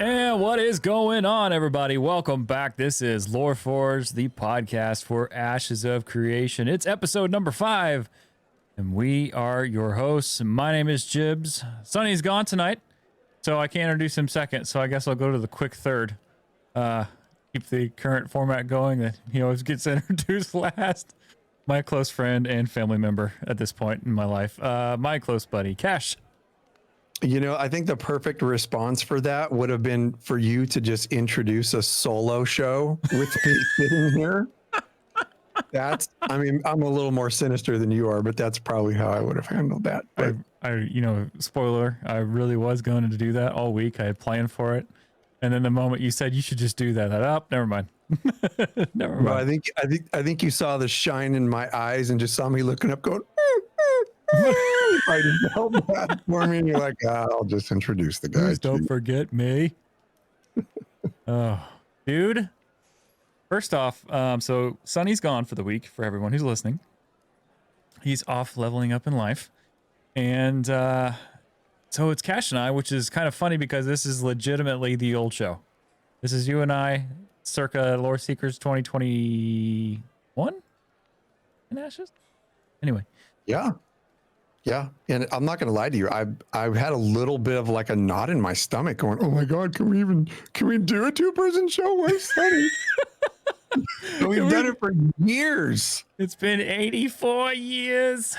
And what is going on, everybody? Welcome back. This is LoreForged, the podcast for Ashes of Creation. It's episode number 5, and we are your hosts. My name is Jibs. Sonny's gone tonight, so I can't introduce him second, so I guess I'll go to the quick third. Keep the current format going that he always gets introduced last. My close friend and family member at this point in my life. My close buddy, Cash. You know, I think the perfect response for that would have been for you to just introduce a solo show with me sitting here. I mean, I'm a little more sinister than you are, but that's probably how I would have handled that. But Spoiler, I really was going to do that all week. I had planned for it. And then the moment you said you should just do that, never mind. Never mind. Well, I think you saw the shine in my eyes and just saw me looking up going, I didn't help that for me. And you're like, I'll just introduce the guy. Please don't forget me. Oh, dude. First off, so Sonny's gone for the week for everyone who's listening. He's off leveling up in life. And so it's Cash and I, which is kind of funny because this is legitimately the old show. This is you and I, circa Lore Seekers 2021 in Ashes. Anyway. Yeah, and I'm not going to lie to you. I've had a little bit of like a knot in my stomach going, oh my God, can we do a 2-person show? Where's Sonny? We've done it for years. It's been 84 years.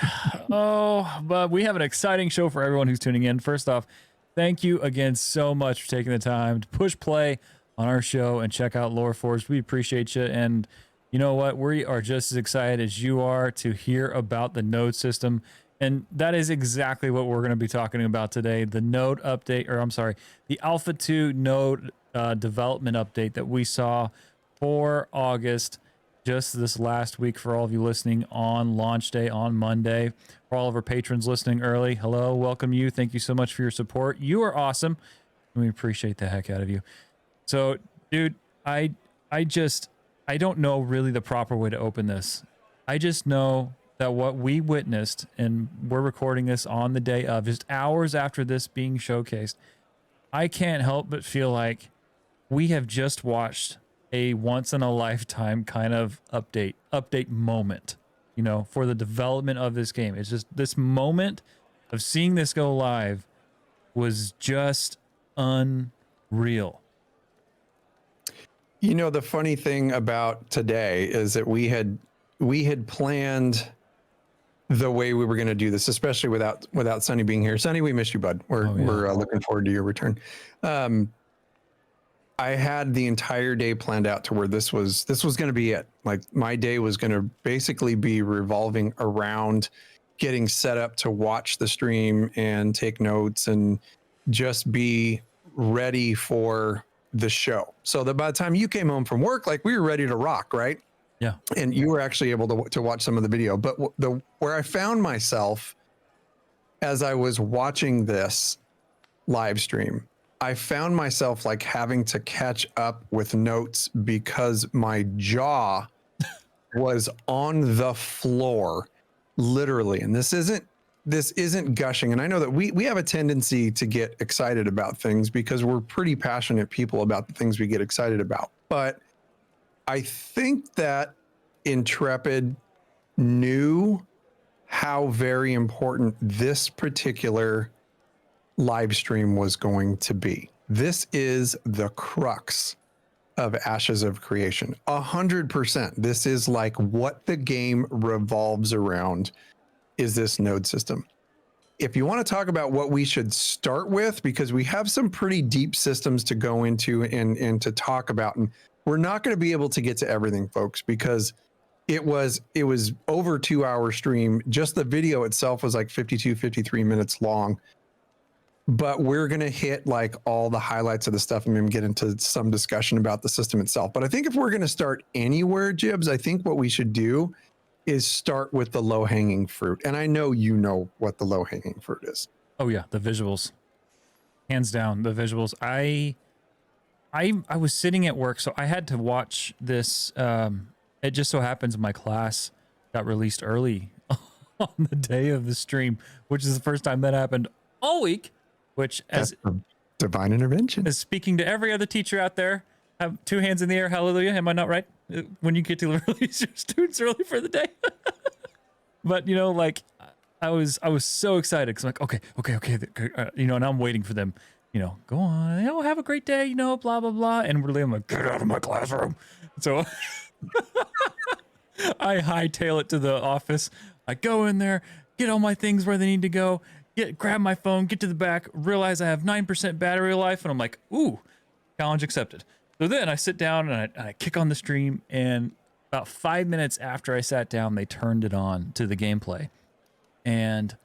Oh, but we have an exciting show for everyone who's tuning in. First off, thank you again so much for taking the time to push play on our show and check out LoreForged. We appreciate you. And you know what? We are just as excited as you are to hear about the node system. And that is exactly what we're going to be talking about today. The node update, the Alpha 2 node development update that we saw for August just this last week for all of you listening on launch day on Monday. For all of our patrons listening early, hello, welcome you. Thank you so much for your support. You are awesome. And we appreciate the heck out of you. So, dude, I don't know really the proper way to open this. I just know that what we witnessed, and we're recording this on the day of, just hours after this being showcased, I can't help but feel like we have just watched a once-in-a-lifetime kind of update moment, for the development of this game. It's just this moment of seeing this go live was just unreal. You know, the funny thing about today is that we had planned the way we were going to do this, especially without Sonny being here. Sonny, we miss you, bud. We're looking forward to your return. I had the entire day planned out to where this was going to be it. Like my day was going to basically be revolving around getting set up to watch the stream and take notes and just be ready for the show. So that by the time you came home from work, like we were ready to rock, right? Yeah. And you were actually able to watch some of the video. But where I found myself as I was watching this live stream, I found myself like having to catch up with notes because my jaw was on the floor, literally. And this isn't gushing. And I know that we have a tendency to get excited about things because we're pretty passionate people about the things we get excited about. But I think that Intrepid knew how very important this particular live stream was going to be. This is the crux of Ashes of Creation. 100%. This is like what the game revolves around, is this node system. If you want to talk about what we should start with, because we have some pretty deep systems to go into and to talk about, and we're not going to be able to get to everything, folks, because it was over 2-hour stream. Just the video itself was like 53 minutes long. But we're going to hit like all the highlights of the stuff and then get into some discussion about the system itself. But I think if we're going to start anywhere, Jibs, I think what we should do is start with the low-hanging fruit. And I know you know what the low-hanging fruit is. Oh yeah, the visuals. Hands down, the visuals. I was sitting at work, so I had to watch this. It just so happens my class got released early on the day of the stream, which is the first time that happened all week. Which, as Divine intervention. Speaking to every other teacher out there, have 2 hands in the air, hallelujah. Am I not right? When you get to release your students early for the day. But you know, like I was so excited because I'm like, okay, you know, and I'm waiting for them, you know, go on, you know, have a great day, you know, blah blah blah, and really I'm like, get out of my classroom. So I hightail it to the office. I go in there, get all my things where they need to go, grab my phone, get to the back, realize I have 9% battery life, and I'm like, ooh, challenge accepted. So then I sit down and I kick on the stream, and about 5 minutes after I sat down, they turned it on to the gameplay. And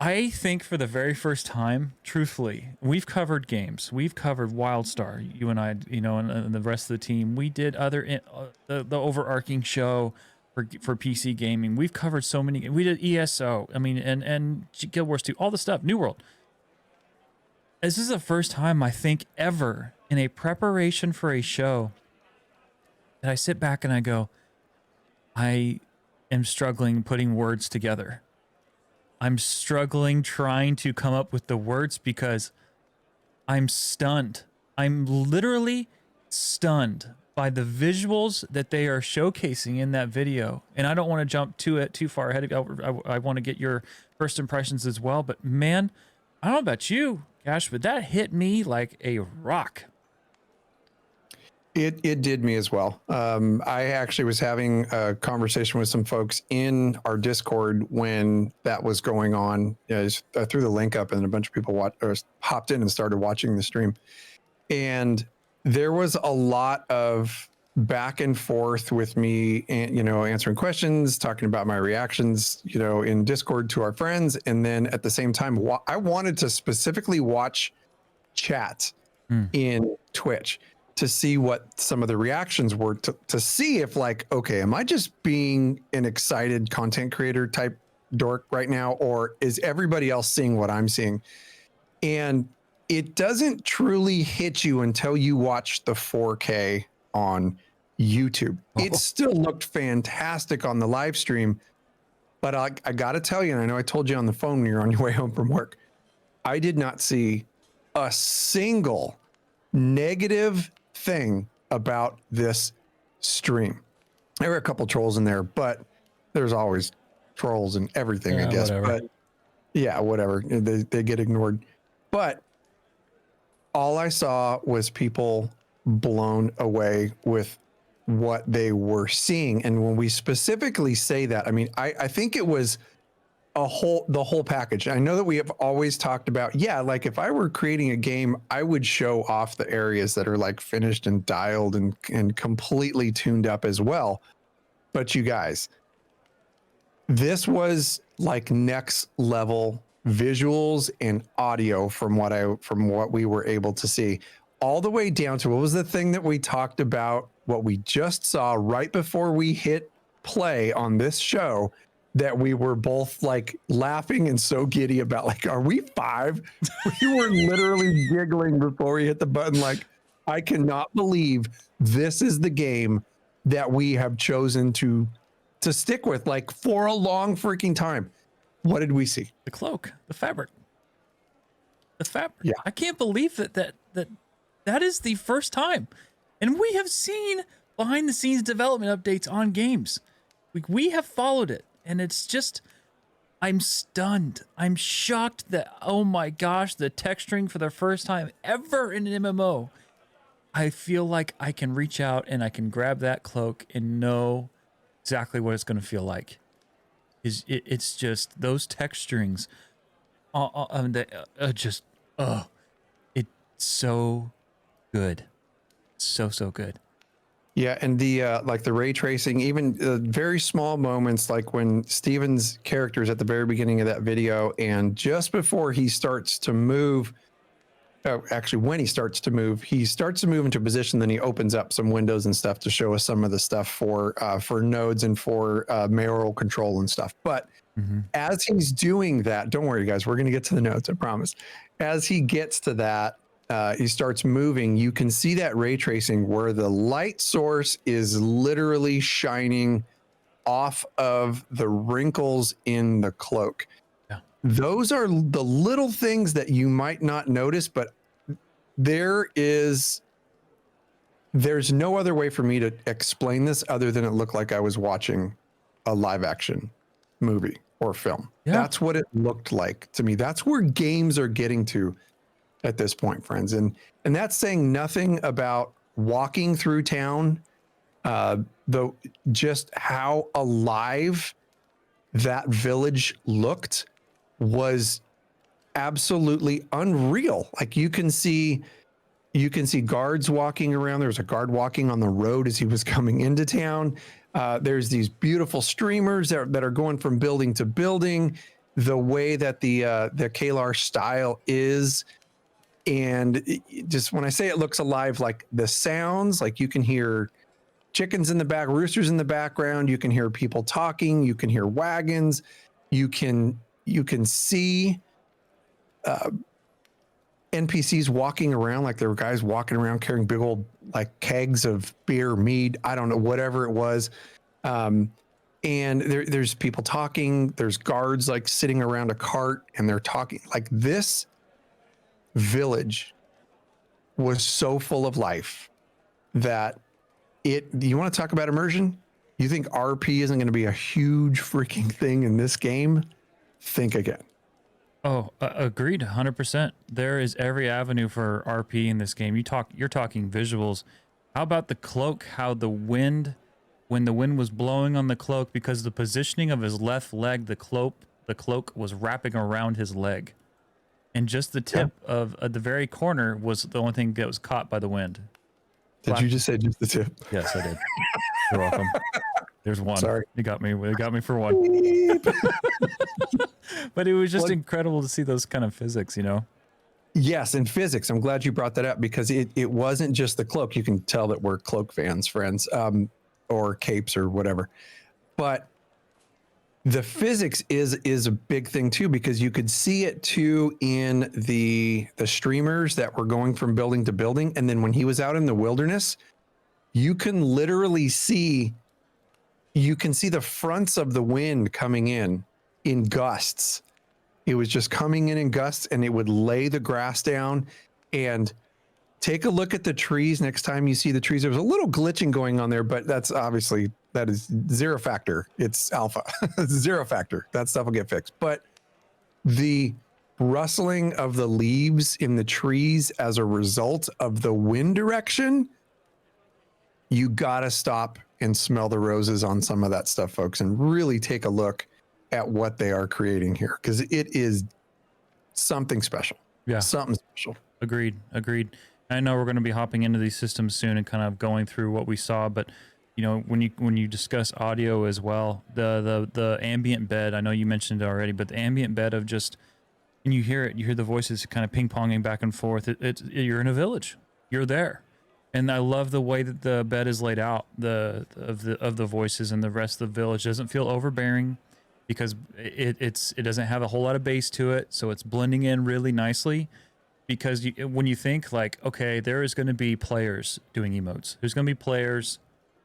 I think for the very first time, truthfully, we've covered games. We've covered WildStar, you and I, you know, and the rest of the team. We did other, the overarching show for PC gaming. We've covered so many. We did ESO, I mean, and Guild Wars 2, all the stuff, New World. This is the first time, I think, ever in a preparation for a show that I sit back and I go, I am struggling putting words together. I'm struggling trying to come up with the words because I'm stunned. I'm literally stunned by the visuals that they are showcasing in that video. And I don't want to jump too far ahead. I want to get your first impressions as well. But man, I don't know about you, Cash, but that hit me like a rock. It did me as well. I actually was having a conversation with some folks in our Discord when that was going on. I threw the link up and a bunch of people hopped in and started watching the stream. And there was a lot of back and forth with me, and, you know, answering questions, talking about my reactions, you know, in Discord to our friends. And then at the same time, I wanted to specifically watch chat in Twitch to see what some of the reactions were, to see if, like, okay, am I just being an excited content creator type dork right now, or is everybody else seeing what I'm seeing? And it doesn't truly hit you until you watch the 4K on YouTube. It still looked fantastic on the live stream, but I got to tell you, and I know I told you on the phone when you're on your way home from work, I did not see a single negative thing about this stream. There were a couple trolls in there, but there's always trolls and everything, I guess. Whatever. But yeah, whatever. They get ignored. But all I saw was people blown away with what they were seeing. And when we specifically say that, I mean, I think it was the whole package. I know that we have always talked about, yeah, like if I were creating a game, I would show off the areas that are like finished and dialed and completely tuned up as well. But you guys, this was like next level visuals and audio from what we were able to see, all the way down to, what was the thing that we talked about, what we just saw right before we hit play on this show, that we were both like laughing and so giddy about, like, are we 5? We were literally giggling before we hit the button. Like, I cannot believe this is the game that we have chosen to stick with, like, for a long freaking time. What did we see? The cloak, the fabric. Yeah. I can't believe that is the first time. And we have seen behind the scenes development updates on games. We have followed it. And it's just, I'm stunned. I'm shocked that, oh my gosh, the texturing for the first time ever in an MMO. I feel like I can reach out and I can grab that cloak and know exactly what it's going to feel like. It's just those texturings, it's so good, so good. Yeah, and the like the ray tracing, even very small moments, like when Steven's character is at the very beginning of that video, and just before he starts to move, actually when he starts to move into a position, then he opens up some windows and stuff to show us some of the stuff for nodes and for mayoral control and stuff. But as he's doing that, don't worry guys, we're gonna get to the nodes, I promise. As he gets to that, he starts moving, you can see that ray tracing where the light source is literally shining off of the wrinkles in the cloak. Yeah. those are the little things that you might not notice, but there's no other way for me to explain this other than it looked like I was watching a live action movie or film. Yeah. That's what it looked like to me. That's where games are getting to at this point, friends. And that's saying nothing about walking through town, just how alive that village looked was absolutely unreal. Like you can see guards walking around. There was a guard walking on the road as he was coming into town. There's these beautiful streamers that are going from building to building. The way that the Kalar style is, and just when I say it looks alive, like the sounds, like you can hear chickens in the back, roosters in the background. You can hear people talking. You can hear wagons. You can see NPCs walking around, like there were guys walking around carrying big old like kegs of beer, mead, I don't know, whatever it was. And there's people talking. There's guards like sitting around a cart and they're talking. Like this village was so full of life that you want to talk about immersion? You think RP isn't going to be a huge freaking thing in this game? Think again. Oh, agreed, 100%. There is every avenue for RP in this game. You're talking visuals. How about the cloak? How the wind, when the wind was blowing on the cloak, because the positioning of his left leg, the cloak was wrapping around his leg, and just the tip of the very corner was the only thing that was caught by the wind. Did you just say just the tip? Yes, I did. You're welcome. There's one. Sorry. You got me. It got me for one. But it was just incredible to see those kind of physics, you know? Yes, in physics. I'm glad you brought that up because it wasn't just the cloak. You can tell that we're cloak fans, friends, or capes or whatever. But the physics is a big thing too, because you could see it too in the streamers that were going from building to building. And then when he was out in the wilderness, you can literally see the fronts of the wind coming in gusts. It was just coming in gusts, and it would lay the grass down. And take a look at the trees next time you see the trees. There was a little glitching going on there, but that is zero factor. It's alpha. Zero factor. That stuff will get fixed. But the rustling of the leaves in the trees as a result of the wind direction, you gotta stop and smell the roses on some of that stuff, folks, and really take a look at what they are creating here, because it is something special. Yeah. Something special. Agreed. I know we're going to be hopping into these systems soon and kind of going through what we saw, but you know, when you discuss audio as well, the ambient bed, I know you mentioned it already, but the ambient bed of just, and you hear the voices kind of ping-ponging back and forth. You're in a village. You're there. And I love the way that the bed is laid out, of the voices, and the rest of the village doesn't feel overbearing, because it doesn't have a whole lot of bass to it, so it's blending in really nicely. Because when you think like, okay, there is going to be players doing emotes, there's going to be players,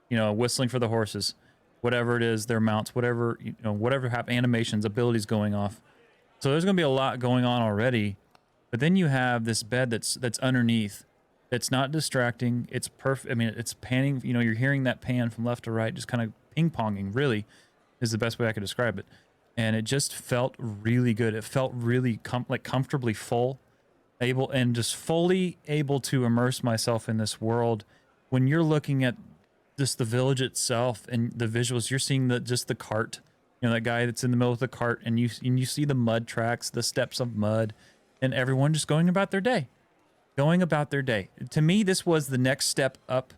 you know, whistling for the horses, whatever it is, their mounts, whatever, you know, whatever animations, abilities going off. So there's going to be a lot going on already. But then you have this bed that's underneath. It's not distracting. It's perfect. I mean, it's panning. You know, you're hearing that pan from left to right, just kind of ping-ponging, really, is the best way I could describe it. And it just felt really good. It felt really comfortably full, just fully able to immerse myself in this world. When you're looking at just the village itself and the visuals, you're seeing just the cart, you know, that guy that's in the middle of the cart, and you see the mud tracks, the steps of mud, and everyone just going about their day. To me, this was the next step up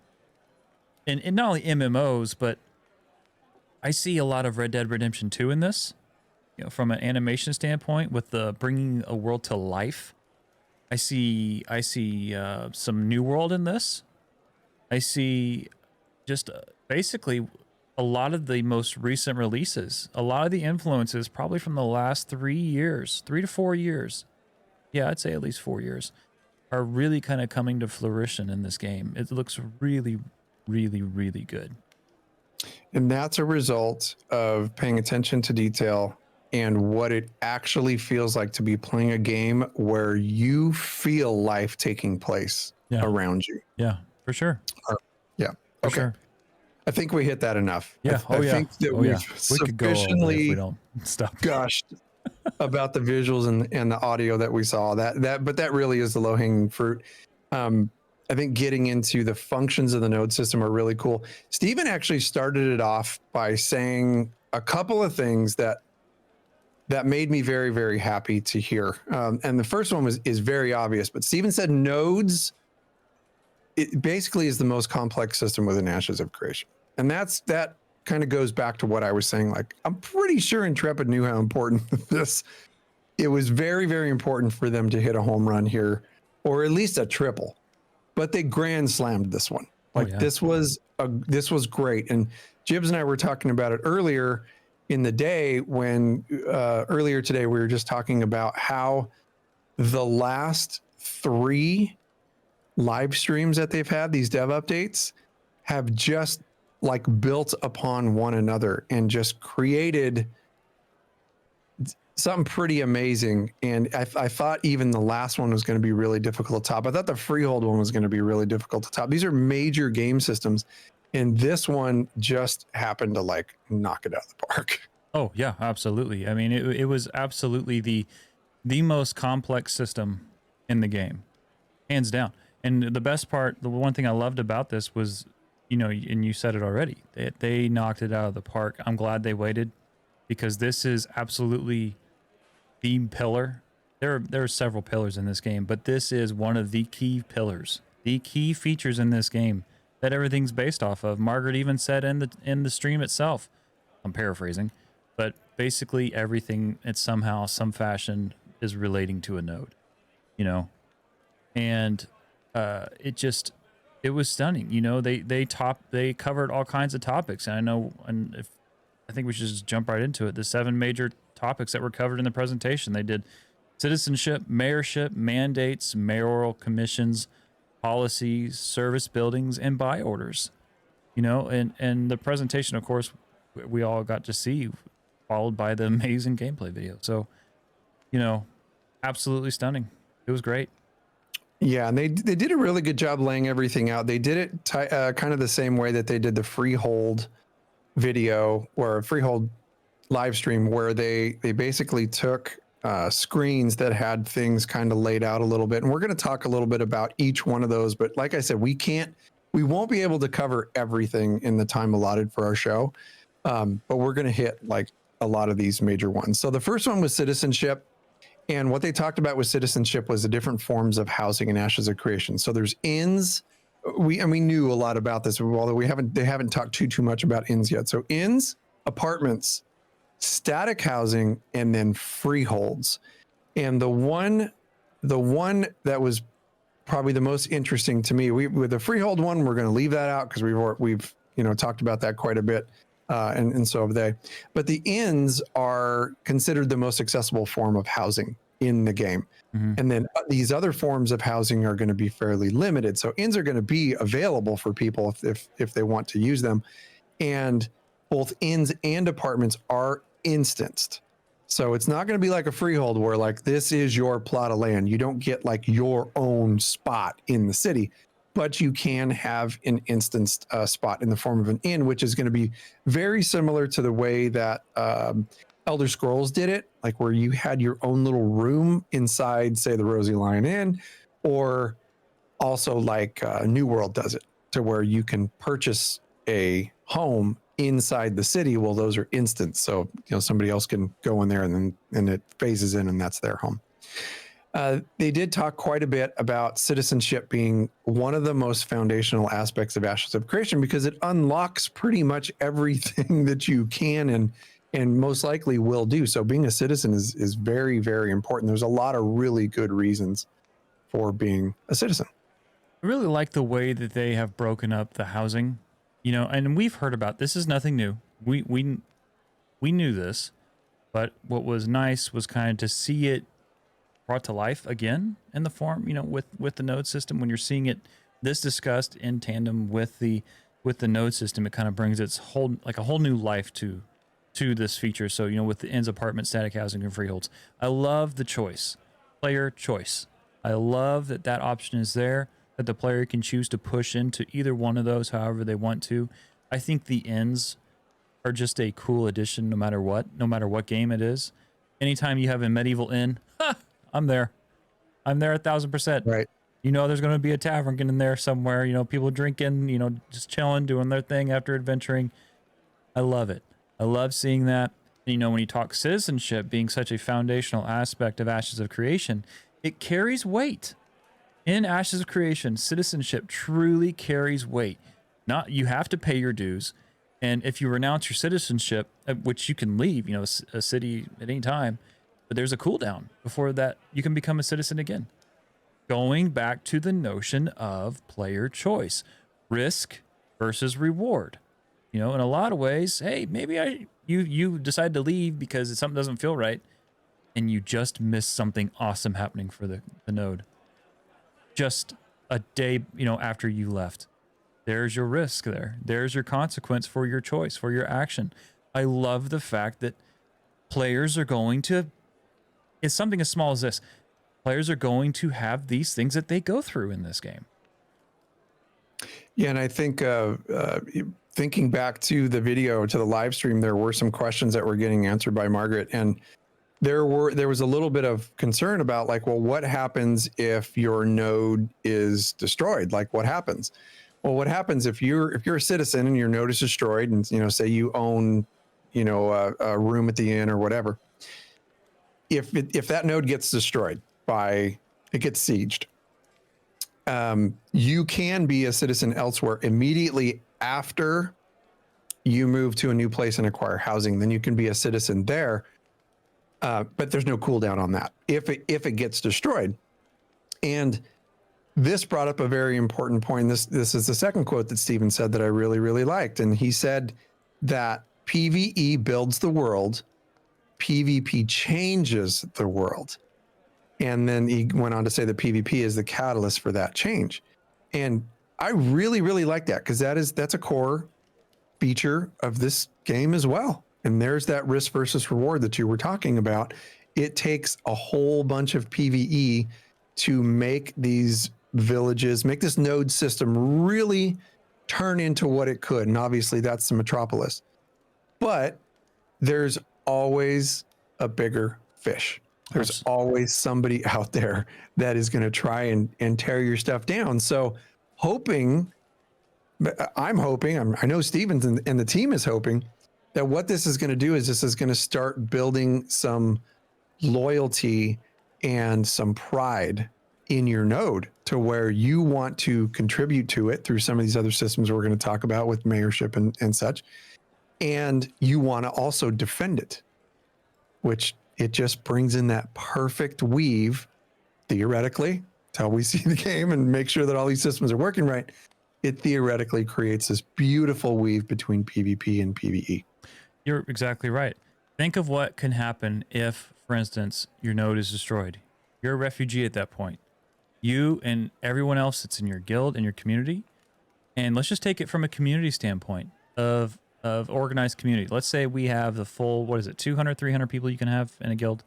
in not only MMOs, but I see a lot of Red Dead Redemption 2 in this, you know, from an animation standpoint, with the bringing a world to life. I see some New World in this. I see just basically a lot of the most recent releases, a lot of the influences probably from the last 3 to 4 years. Yeah, I'd say at least 4 years, are really kind of coming to fruition in this game. It looks really, really, really good. And that's a result of paying attention to detail and what it actually feels like to be playing a game where you feel life taking place around you. Yeah, for sure. Yeah. For Okay. sure. I think we hit that enough. Yeah. I think that we've We could go all day if we sufficiently don't stop. gushed about the visuals and the audio that we saw. But that really is the low hanging fruit. I think getting into the functions of the node system are really cool. Steven actually started it off by saying a couple of things that made me very, very happy to hear. And the first one is very obvious, but Steven said nodes, it basically is the most complex system within Ashes of Creation. And that kind of goes back to what I was saying. Like, I'm pretty sure Intrepid knew how important it was very, very important for them to hit a home run here, or at least a triple, but they grand slammed this one. Like, this was great. And Jibs and I were talking about it earlier in the day when earlier today, we were just talking about how the last 3 live streams that they've had, these dev updates, have just like built upon one another and just created something pretty amazing. And I thought even the last one was going to be really difficult to top. I thought the Freehold one was going to be really difficult to top. These are major game systems, and this one just happened to like knock it out of the park. Oh yeah, absolutely. I mean, it was absolutely the most complex system in the game, hands down. And the best part, the one thing I loved about this was, you know, and you said it already, they knocked it out of the park. I'm glad they waited, because this is absolutely the pillar. There are several pillars in this game, but this is one of the key pillars, the key features in this game that everything's based off of. Margaret even said in the stream itself, I'm paraphrasing, but basically everything in somehow, some fashion is relating to a node, you know, and it was stunning. You know, they covered all kinds of topics. And I know, and I think we should just jump right into it. The 7 major topics that were covered in the presentation. They did citizenship, mayorship, mandates, mayoral commissions, policies, service buildings, and buy orders. You know, and the presentation, of course, we all got to see, followed by the amazing gameplay video. So, you know, absolutely stunning. It was great. Yeah, and they did a really good job laying everything out. They did it kind of the same way that they did the Freehold video or Freehold live stream, where they basically took screens that had things kind of laid out a little bit. And we're going to talk a little bit about each one of those. But like I said, we won't be able to cover everything in the time allotted for our show. But we're going to hit like a lot of these major ones. So the first one was citizenship. And what they talked about with citizenship was the different forms of housing in Ashes of Creation. So there's inns. We knew a lot about this, although they haven't talked too much about inns yet. So inns, apartments, static housing, and then freeholds. And the one that was probably the most interesting to me, with the freehold one, we're going to leave that out because we've talked about that quite a bit. And so have they. But the inns are considered the most accessible form of housing in the game. Mm-hmm. And then these other forms of housing are going to be fairly limited. So inns are going to be available for people if they want to use them. And both inns and apartments are instanced. So it's not going to be like a freehold where like this is your plot of land. You don't get like your own spot in the city. But you can have an instanced spot in the form of an inn, which is going to be very similar to the way that Elder Scrolls did it, like where you had your own little room inside, say, the Rosy Lion Inn, or also like New World does it, to where you can purchase a home inside the city. Well, those are instant, so somebody else can go in there and it phases in, and that's their home. They did talk quite a bit about citizenship being one of the most foundational aspects of Ashes of Creation, because it unlocks pretty much everything that you can and most likely will do. So being a citizen is very, very important. There's a lot of really good reasons for being a citizen. I really like the way that they have broken up the housing, and we've heard about this. Is nothing new. We knew this, but what was nice was kind of to see it brought to life again in the form, with the node system. When you're seeing it this discussed in tandem with the node system, it kind of brings its whole, like a whole new life to to this feature. So, you know, with the ends, apartment, static housing, and freeholds, I love the choice, player choice. I love that that option is there, that the player can choose to push into either one of those however they want to. I think the ends are just a cool addition no matter what game it is. Anytime you have a medieval inn, I'm there. I'm there 1,000%. Right. You know, there's going to be a tavern in there somewhere, you know, people drinking, you know, just chilling, doing their thing after adventuring. I love it. I love seeing that. You know, when you talk citizenship being such a foundational aspect of Ashes of Creation, it carries weight. In Ashes of Creation, citizenship truly carries weight. Not, you have to pay your dues. And if you renounce your citizenship, which you can leave, you know, a city at any time, but there's a cooldown before that you can become a citizen again. Going back to the notion of player choice, risk versus reward. You know, in a lot of ways, hey, maybe you decide to leave because something doesn't feel right, and you just miss something awesome happening for the node. Just a day, you know, after you left. There's your risk there. There's your consequence for your choice, for your action. I love the fact that players are going to, it's something as small as this. Players are going to have these things that they go through in this game. Yeah, and I think thinking back to the video, to the live stream, there were some questions that were getting answered by Margaret, and there was a little bit of concern about, like, well, what happens if your node is destroyed? Like, what happens? Well, what happens if you're a citizen and your node is destroyed, and, you know, say you own, you know, a room at the inn or whatever. If that node gets destroyed it gets sieged, you can be a citizen elsewhere immediately after you move to a new place and acquire housing. Then you can be a citizen there, but there's no cooldown on that if it gets destroyed. And this brought up a very important point. This is the second quote that Steven said that I really, really liked. And he said that PvE builds the world, PvP changes the world. And then he went on to say that PvP is the catalyst for that change. And I really, really like that, because that's a core feature of this game as well. And there's that risk versus reward that you were talking about. It takes a whole bunch of PvE to make these villages, make this node system really turn into what it could. And obviously that's the metropolis. But there's always a bigger fish. There's always somebody out there that is going to try and tear your stuff down. So I'm hoping, I know Stevens and the team is hoping that what this is going to do is this is going to start building some loyalty and some pride in your node to where you want to contribute to it through some of these other systems we're going to talk about with mayorship and such. And you want to also defend it, which it just brings in that perfect weave, theoretically, until we see the game and make sure that all these systems are working right. It theoretically creates this beautiful weave between PvP and PvE. You're exactly right. Think of what can happen if, for instance, your node is destroyed. You're a refugee at that point. You and everyone else that's in your guild and your community. And let's just take it from a community standpoint of organized community. Let's say we have the full, 200, 300 people you can have in a guild?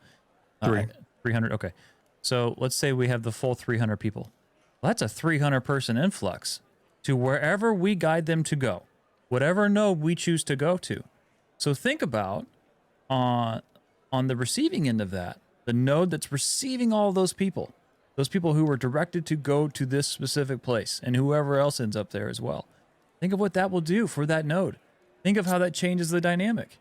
300, okay. So let's say we have the full 300 people. Well, that's a 300 person influx to wherever we guide them to go, whatever node we choose to go to. So think about on the receiving end of that, the node that's receiving all those people who were directed to go to this specific place, and whoever else ends up there as well. Think of what that will do for that node. Think of how that changes the dynamic.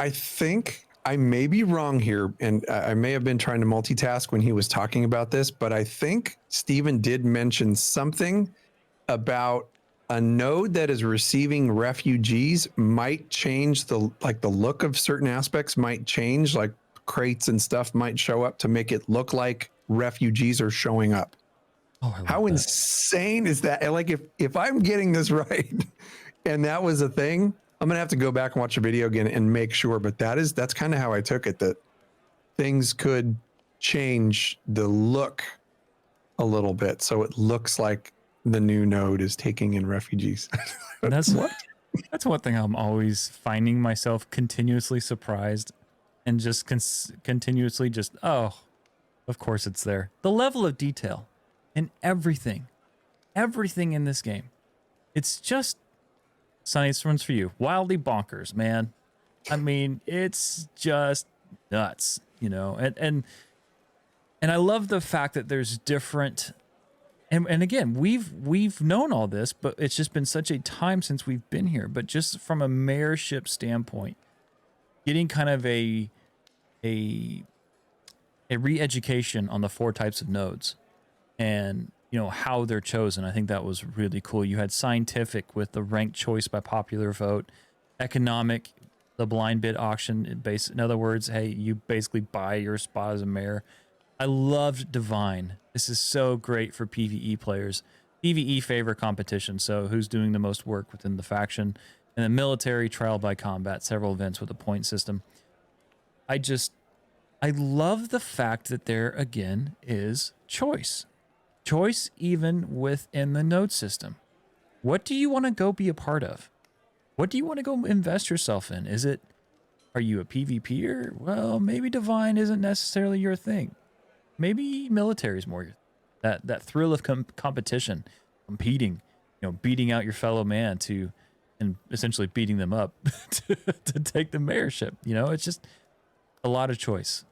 I think I may be wrong here, and I may have been trying to multitask when he was talking about this, but I think Steven did mention something about a node that is receiving refugees might change the look of certain aspects might change, like crates and stuff might show up to make it look like refugees are showing up. How insane is that? And like, if I'm getting this right, and that was a thing, I'm gonna have to go back and watch the video again and make sure. But that's kind of how I took it, that things could change the look a little bit, so it looks like the new node is taking in refugees. That's what That's one thing I'm always finding myself continuously surprised and just continuously just, oh, of course it's there. The level of detail in everything in this game. It's just, Sonny, this one's for you. Wildly bonkers, man. I mean, it's just nuts, you know, and I love the fact that there's different, and again, we've known all this, but it's just been such a time since we've been here. But just from a mayorship standpoint, getting kind of a re-education on the 4 types of nodes and, you know, how they're chosen. I think that was really cool. You had scientific with the ranked choice by popular vote, economic, the blind bid auction. In other words, hey, you basically buy your spot as a mayor. I loved divine. This is so great for PvE players. PvE favor competition, so who's doing the most work within the faction. And then military, trial by combat, several events with a point system. I love the fact that there, again, is choice. Choice even within the node system. What do you want to go be a part of? What do you want to go invest yourself in? Are you a PvPer? Well, maybe divine isn't necessarily your thing. Maybe military is more your thing. That thrill of competition, competing, you know, beating out your fellow man and essentially beating them up to take the mayorship. You know, it's just a lot of choice.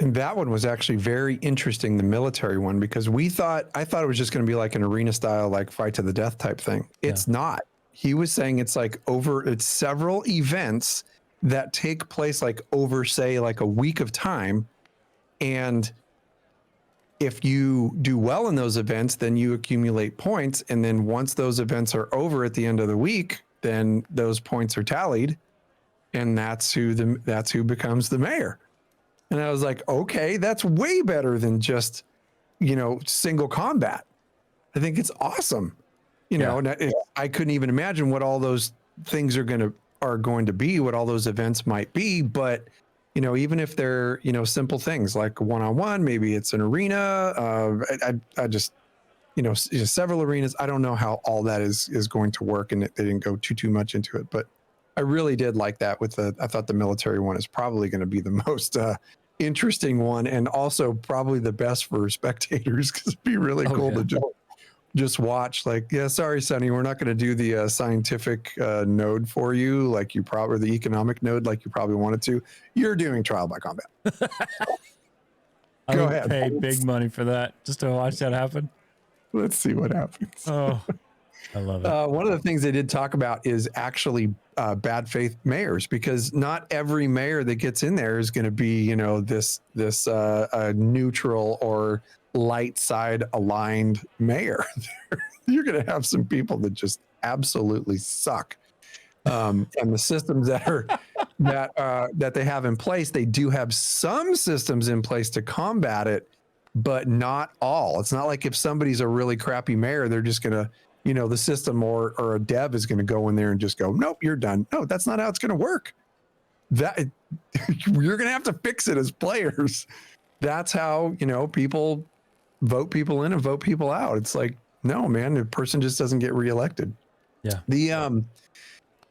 And that one was actually very interesting, the military one, because I thought it was just going to be like an arena style, like fight to the death type thing. It's not. He was saying it's like it's several events that take place like over, say, like a week of time. And if you do well in those events, then you accumulate points. And then once those events are over at the end of the week, then those points are tallied. And that's who becomes the mayor. And I was like, okay, that's way better than just, you know, single combat. I think it's awesome. You know, and I couldn't even imagine what all those things are going to be, what all those events might be. But, you know, even if they're, you know, simple things like one-on-one, maybe it's an arena. I just, you know, several arenas. I don't know how all that is going to work, and they didn't go too much into it. But I really did like that I thought the military one is probably going to be the most interesting one, and also probably the best for spectators, because it'd be really cool to just watch. Like, yeah, sorry, Sonny, we're not going to do the scientific node for you, like the economic node, like you probably wanted to. You're doing trial by combat. I would pay big money for that, just to watch that happen. Let's see what happens. Oh, I love it. One of the things they did talk about is actually bad faith mayors, because not every mayor that gets in there is going to be, you know, this neutral or light side aligned mayor. You're going to have some people that just absolutely suck. And the systems that they have in place, they do have some systems in place to combat it, but not all. It's not like if somebody's a really crappy mayor, they're just going to, you know, the system or a dev is going to go in there and just go, nope, you're done. No, that's not how it's going to work. That you're going to have to fix it as players. That's how, you know, people vote people in and vote people out. It's like, no, man, the person just doesn't get reelected. Yeah. The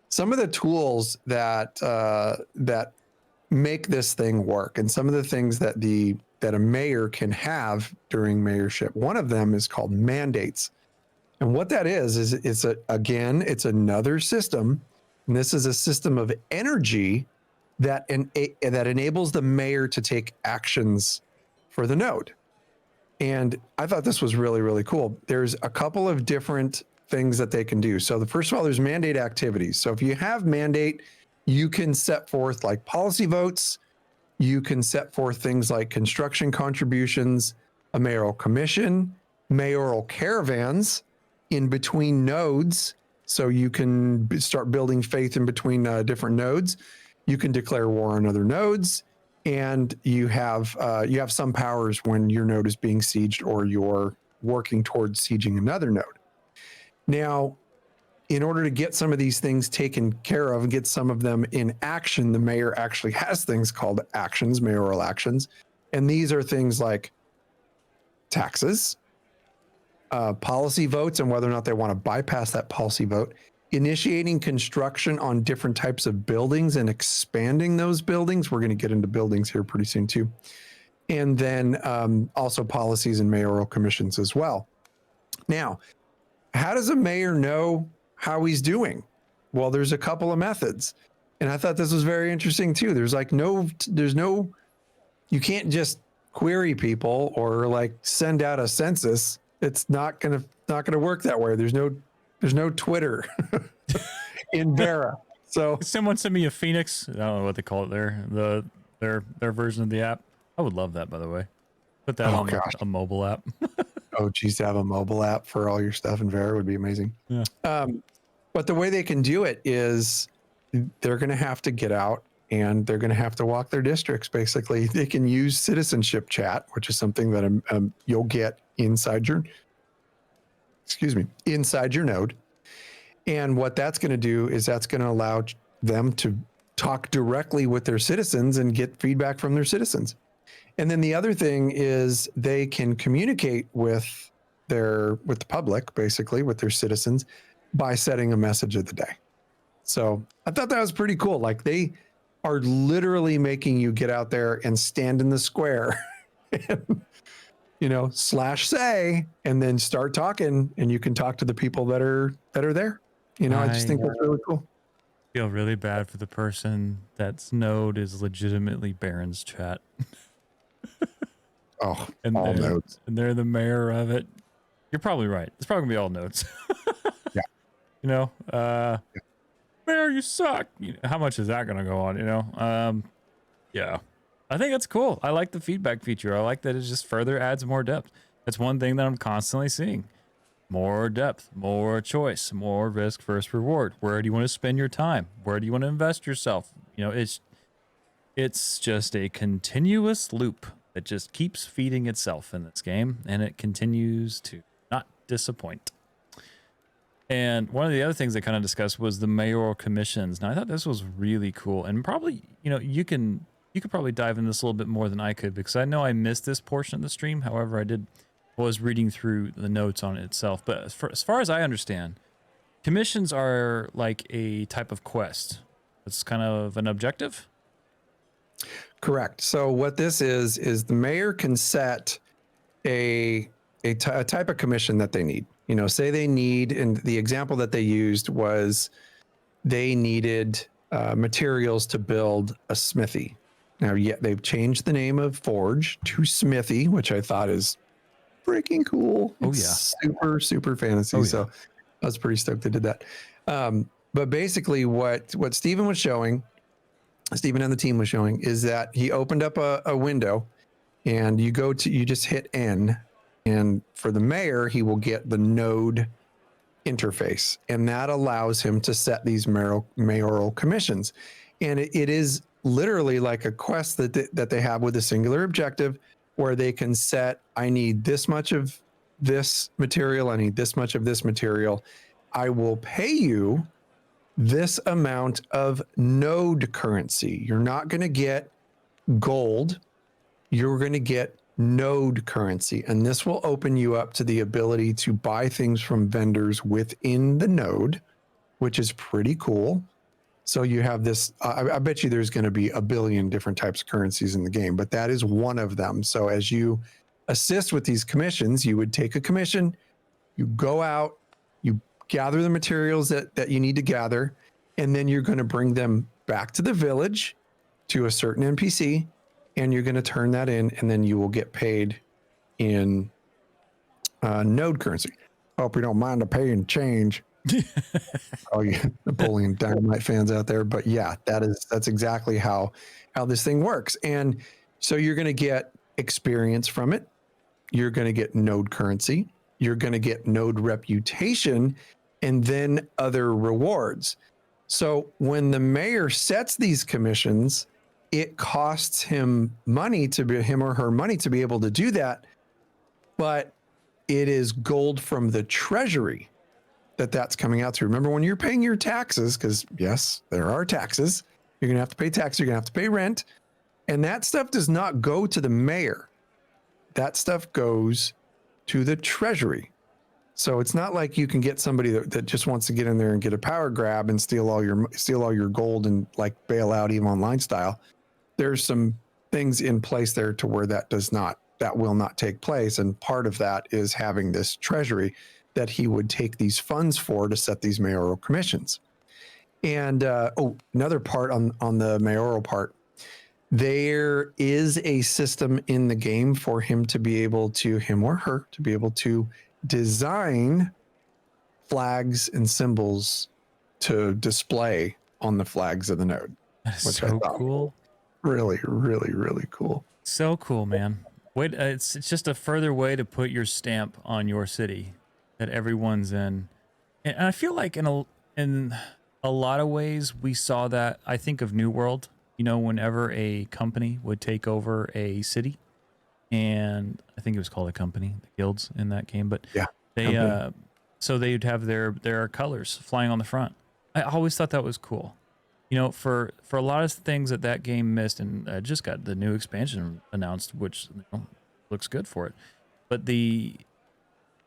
some of the tools that make this thing work, and some of the things that a mayor can have during mayorship. One of them is called mandates. And what that is it's another system. And this is a system of energy that enables the mayor to take actions for the node. And I thought this was really, really cool. There's a couple of different things that they can do. So the first of all, there's mandate activities. So if you have mandate, you can set forth like policy votes. You can set forth things like construction contributions, a mayoral commission, mayoral caravans in between nodes. So you can start building faith in between different nodes. You can declare war on other nodes, and you have some powers when your node is being sieged or you're working towards sieging another node. Now, in order to get some of these things taken care of and get some of them in action, the mayor actually has things called actions, mayoral actions. And these are things like taxes, policy votes, and whether or not they want to bypass that policy vote, initiating construction on different types of buildings and expanding those buildings. We're going to get into buildings here pretty soon too. And then also policies and mayoral commissions as well. Now, how does a mayor know how he's doing? Well, there's a couple of methods. And I thought this was very interesting too. There's no, you can't just query people or like send out a census. It's not gonna work that way. There's no Twitter in Vera. So someone sent me a Phoenix. I don't know what they call it there. Their version of the app. I would love that, by the way. Put that on a mobile app. Oh, geez, to have a mobile app for all your stuff in Vera would be amazing. Yeah. But the way they can do it is they're going to have to get out and they're going to have to walk their districts. Basically, they can use citizenship chat, which is something that you'll get inside your node. And what that's going to do is that's going to allow them to talk directly with their citizens and get feedback from their citizens. And then the other thing is they can communicate with the public, basically with their citizens, by setting a message of the day. So I thought that was pretty cool. Like they are literally making you get out there and stand in the square and, /say, and then start talking, and you can talk to the people that are there. I just think that's really cool. Feel really bad for the person that's node is legitimately Baron's chat. Oh, and all nodes. And they're the mayor of it. You're probably right. It's probably gonna be all nodes. Yeah. Mayor, you suck. How much is that gonna go on? Yeah. I think that's cool. I like the feedback feature. I like that it just further adds more depth. That's one thing that I'm constantly seeing. More depth, more choice, more risk versus reward. Where do you want to spend your time? Where do you want to invest yourself? It's just a continuous loop that just keeps feeding itself in this game, and it continues to not disappoint. And one of the other things they kind of discussed was the mayoral commissions. Now, I thought this was really cool, and probably, you could probably dive in this a little bit more than I could, because I know I missed this portion of the stream. However, I was reading through the notes on it itself. But as far as I understand, commissions are like a type of quest. It's kind of an objective. Correct. So what this is the mayor can set a type of commission that they need. Say they need, and the example that they used was they needed materials to build a smithy. Now, they've changed the name of Forge to Smithy, which I thought is freaking cool. It's super, super fantasy. So I was pretty stoked they did that. But basically what Stephen was showing, Stephen and the team was showing, is that he opened up a window, and you just hit N, and for the mayor, he will get the node interface, and that allows him to set these mayoral commissions. And it is literally like a quest that they have with a singular objective, where they can set, I need this much of this material, I need this much of this material. I will pay you this amount of node currency. You're not going to get gold. You're going to get node currency. And this will open you up to the ability to buy things from vendors within the node, which is pretty cool. So you have this, I bet you there's going to be a billion different types of currencies in the game, but that is one of them. So as you assist with these commissions, you would take a commission, you go out, you gather the materials that you need to gather, and then you're going to bring them back to the village to a certain NPC, and you're going to turn that in, and then you will get paid in node currency. Hope you don't mind the pay in change. Oh yeah, Napoleon Dynamite fans out there, but yeah, that's exactly how this thing works. And so you're going to get experience from it. You're going to get node currency. You're going to get node reputation, and then other rewards. So when the mayor sets these commissions, it costs him or her money to be able to do that, but it is gold from the treasury that's coming out to. Remember, when you're paying your taxes, because yes, there are taxes, you're going to have to pay tax, you're going to have to pay rent, and that stuff does not go to the mayor. That stuff goes to the treasury. So it's not like you can get somebody that just wants to get in there and get a power grab and steal all your gold and like bail out EVE Online style. There's some things in place there to where that will not take place. And part of that is having this treasury that he would take these funds for to set these mayoral commissions. And another part on the mayoral part, there is a system in the game for him or her to be able to design flags and symbols to display on the flags of the node. That is Which so I thought cool. Really, really, really cool. So cool, man. Wait, it's just a further way to put your stamp on your city that everyone's in. And I feel like in a lot of ways we saw that. I think of New World, you know, whenever a company would take over a city, and I think it was called a company, the guilds in that game, but Yeah, they so they'd have their colors flying on the front. I always thought that was cool. You know, for a lot of things that game missed, and just got the new expansion announced, which, you know, looks good for it. But the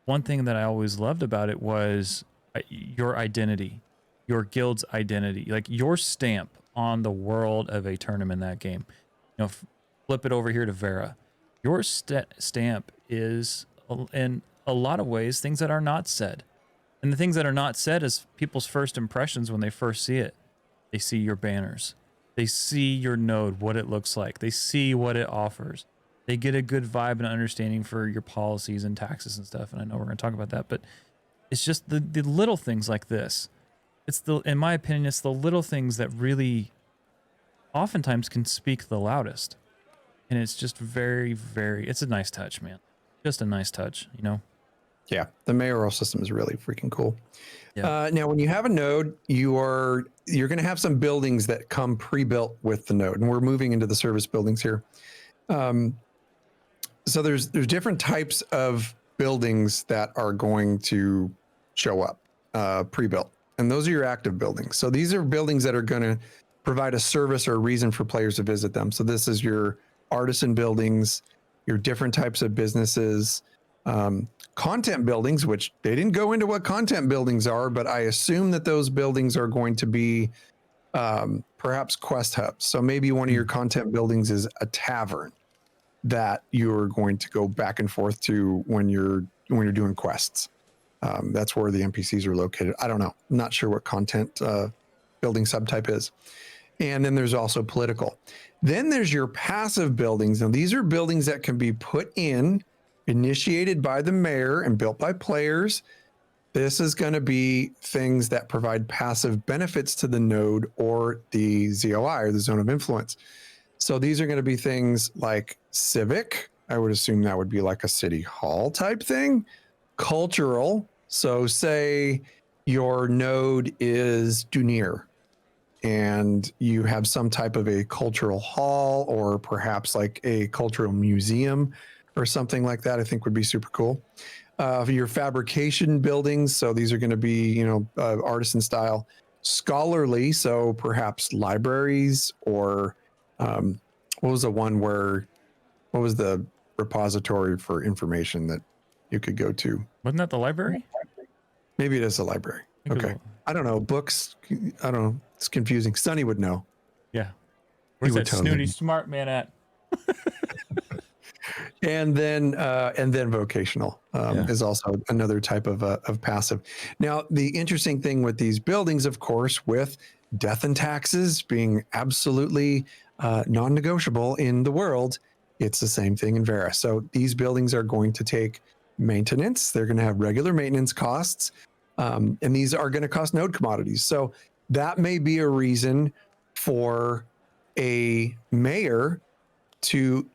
one thing that I always loved about it was your identity, your guild's identity, like your stamp on the world of a tournament in that game. You know, flip it over here to Vera. Your stamp is, in a lot of ways, things that are not said. And the things that are not said is people's first impressions when they first see it. They see your banners. They see your node, what it looks like. They see what it offers. They get a good vibe and understanding for your policies and taxes and stuff. And I know we're going to talk about that, but it's just the little things like this. In my opinion, it's the little things that really oftentimes can speak the loudest. And it's just very, very, it's a nice touch, man. Just a nice touch, you know? Yeah, the mayoral system is really freaking cool. Yeah. Now, when you have a node, you're going to have some buildings that come pre-built with the node, and we're moving into the service buildings here. So there's different types of buildings that are going to show up pre-built, and those are your active buildings. So these are buildings that are going to provide a service or a reason for players to visit them. So this is your artisan buildings, your different types of businesses, content buildings, which they didn't go into what content buildings are, but I assume that those buildings are going to be perhaps quest hubs. So maybe one of your content buildings is a tavern that you're going to go back and forth to when you're doing quests. That's where the NPCs are located. I don't know. I'm not sure what content building subtype is. And then there's also political. Then there's your passive buildings. Now, these are buildings that can be put in, initiated by the mayor and built by players. This is going to be things that provide passive benefits to the node or the ZOI, or the zone of influence. So these are going to be things like civic. I would assume that would be like a city hall type thing. Cultural. So say your node is Dunir, and you have some type of a cultural hall, or perhaps like a cultural museum or something like that, I think would be super cool. Your fabrication buildings, so these are going to be, artisan style. Scholarly, so perhaps libraries, or what was the repository for information that you could go to? Wasn't that the library? Maybe it is a library. Okay. I don't know. Books, I don't know. It's confusing. Sonny would know. Yeah. Where's that snooty smart man at? And then vocational is also another type of passive. Now, the interesting thing with these buildings, of course, with death and taxes being absolutely non-negotiable in the world, it's the same thing in Vera. So these buildings are going to take maintenance. They're going to have regular maintenance costs, and these are going to cost node commodities. So that may be a reason for a mayor to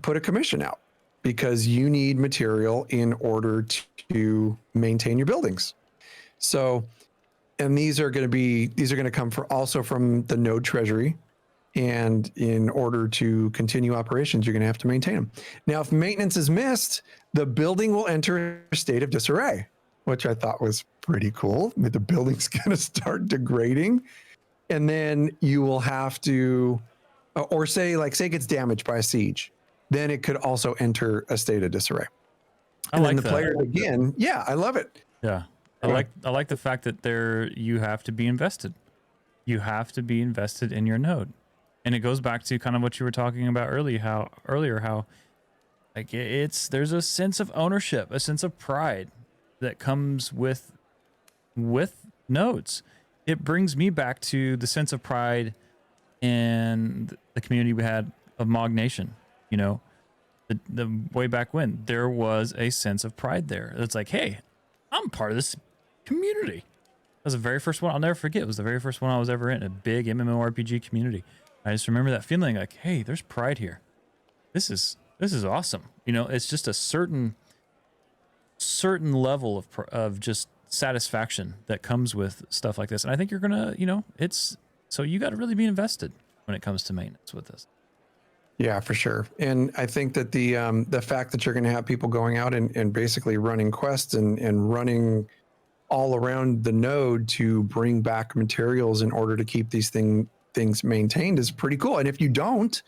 put a commission out, because you need material in order to maintain your buildings. So, and these are going to come also from the node treasury. And in order to continue operations, you're going to have to maintain them. Now, if maintenance is missed, the building will enter a state of disarray, which I thought was pretty cool. The building's going to start degrading, and then you will have to, or say it gets damaged by a siege, then it could also enter a state of disarray. I And like then the that. players again, yeah, I love it. Yeah. I like the fact that you have to be invested. You have to be invested in your node. And it goes back to kind of what you were talking about earlier, how like there's a sense of ownership, a sense of pride that comes with nodes. It brings me back to the sense of pride in the community we had of Mog Nation. You know, the way back when there was a sense of pride there. It's like, hey, I'm part of this community. That was the very first one I'll never forget. It was the very first one I was ever in, a big MMORPG community. I just remember that feeling like, hey, there's pride here. This is awesome. You know, it's just a certain level of just satisfaction that comes with stuff like this. And I think you're gonna, you know, so you got to really be invested when it comes to maintenance with this. Yeah, for sure. And I think that the fact that you're going to have people going out and basically running quests and running all around the node to bring back materials in order to keep these things maintained is pretty cool. And if you don't,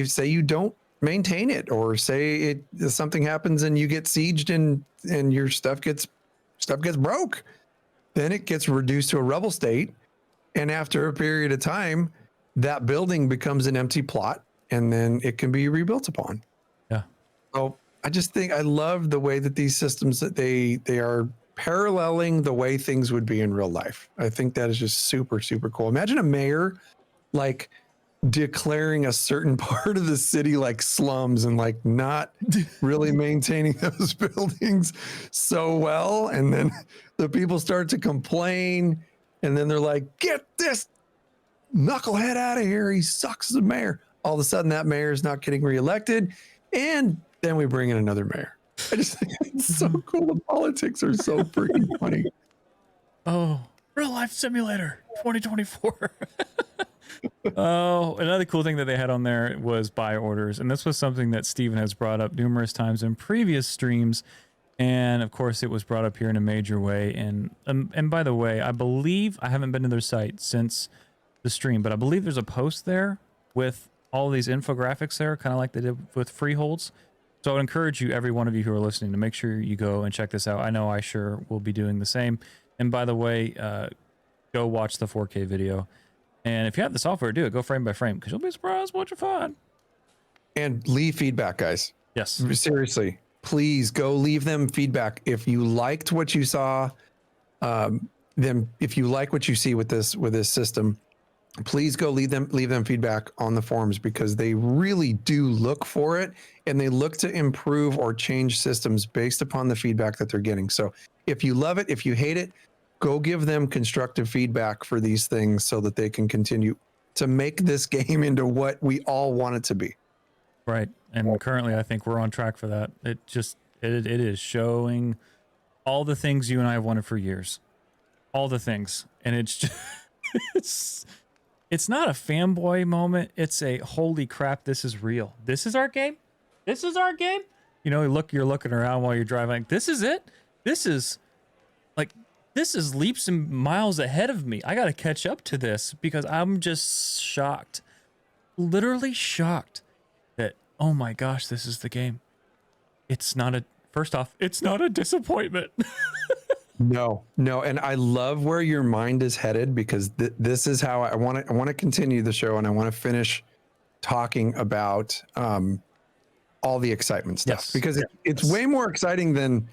say you don't maintain it, or say something happens and you get sieged and your stuff gets broke, then it gets reduced to a rubble state. And after a period of time, that building becomes an empty plot, and then it can be rebuilt upon. Yeah. So I just think I love the way that these systems, that they are paralleling the way things would be in real life. I think that is just super, super cool. Imagine a mayor like declaring a certain part of the city like slums and like not really maintaining those buildings so well. And then the people start to complain, and then they're like, get this knucklehead out of here. He sucks as a mayor. All of a sudden that mayor is not getting reelected. And then we bring in another mayor. I just think it's so cool. The politics are so freaking funny. Oh, real life simulator 2024. Oh, another cool thing that they had on there was buy orders. And this was something that Steven has brought up numerous times in previous streams. And of course, it was brought up here in a major way. And by the way, I believe, I haven't been to their site since the stream, but I believe there's a post there with all these infographics there, kind of like they did with freeholds. So I would encourage you, every one of you who are listening, to make sure you go and check this out. I know I sure will be doing the same. And by the way, go watch the 4K video. And if you have the software, do it. Go frame by frame, because you'll be surprised what you find. And leave feedback, guys. Yes. Seriously, please go leave them feedback. If you liked what you saw, then if you like what you see with this system, please go leave them feedback on the forums, because they really do look for it, and they look to improve or change systems based upon the feedback that they're getting. So if you love it, if you hate it, go give them constructive feedback for these things so that they can continue to make this game into what we all want it to be. Right. And currently I think we're on track for that. It is showing all the things you and I have wanted for years. All the things. And it's just, it's not a fanboy moment. It's a holy crap, this is real. This is our game. This is our game. You know, you're looking around while you're driving. Like, this is it. This is leaps and miles ahead of me. I got to catch up to this, because I'm just shocked, literally shocked that, oh my gosh, this is the game. First off, it's not a disappointment. No. And I love where your mind is headed, because this is how I want to continue the show, and I want to finish talking about all the excitement stuff. Yes. Because it's way more exciting than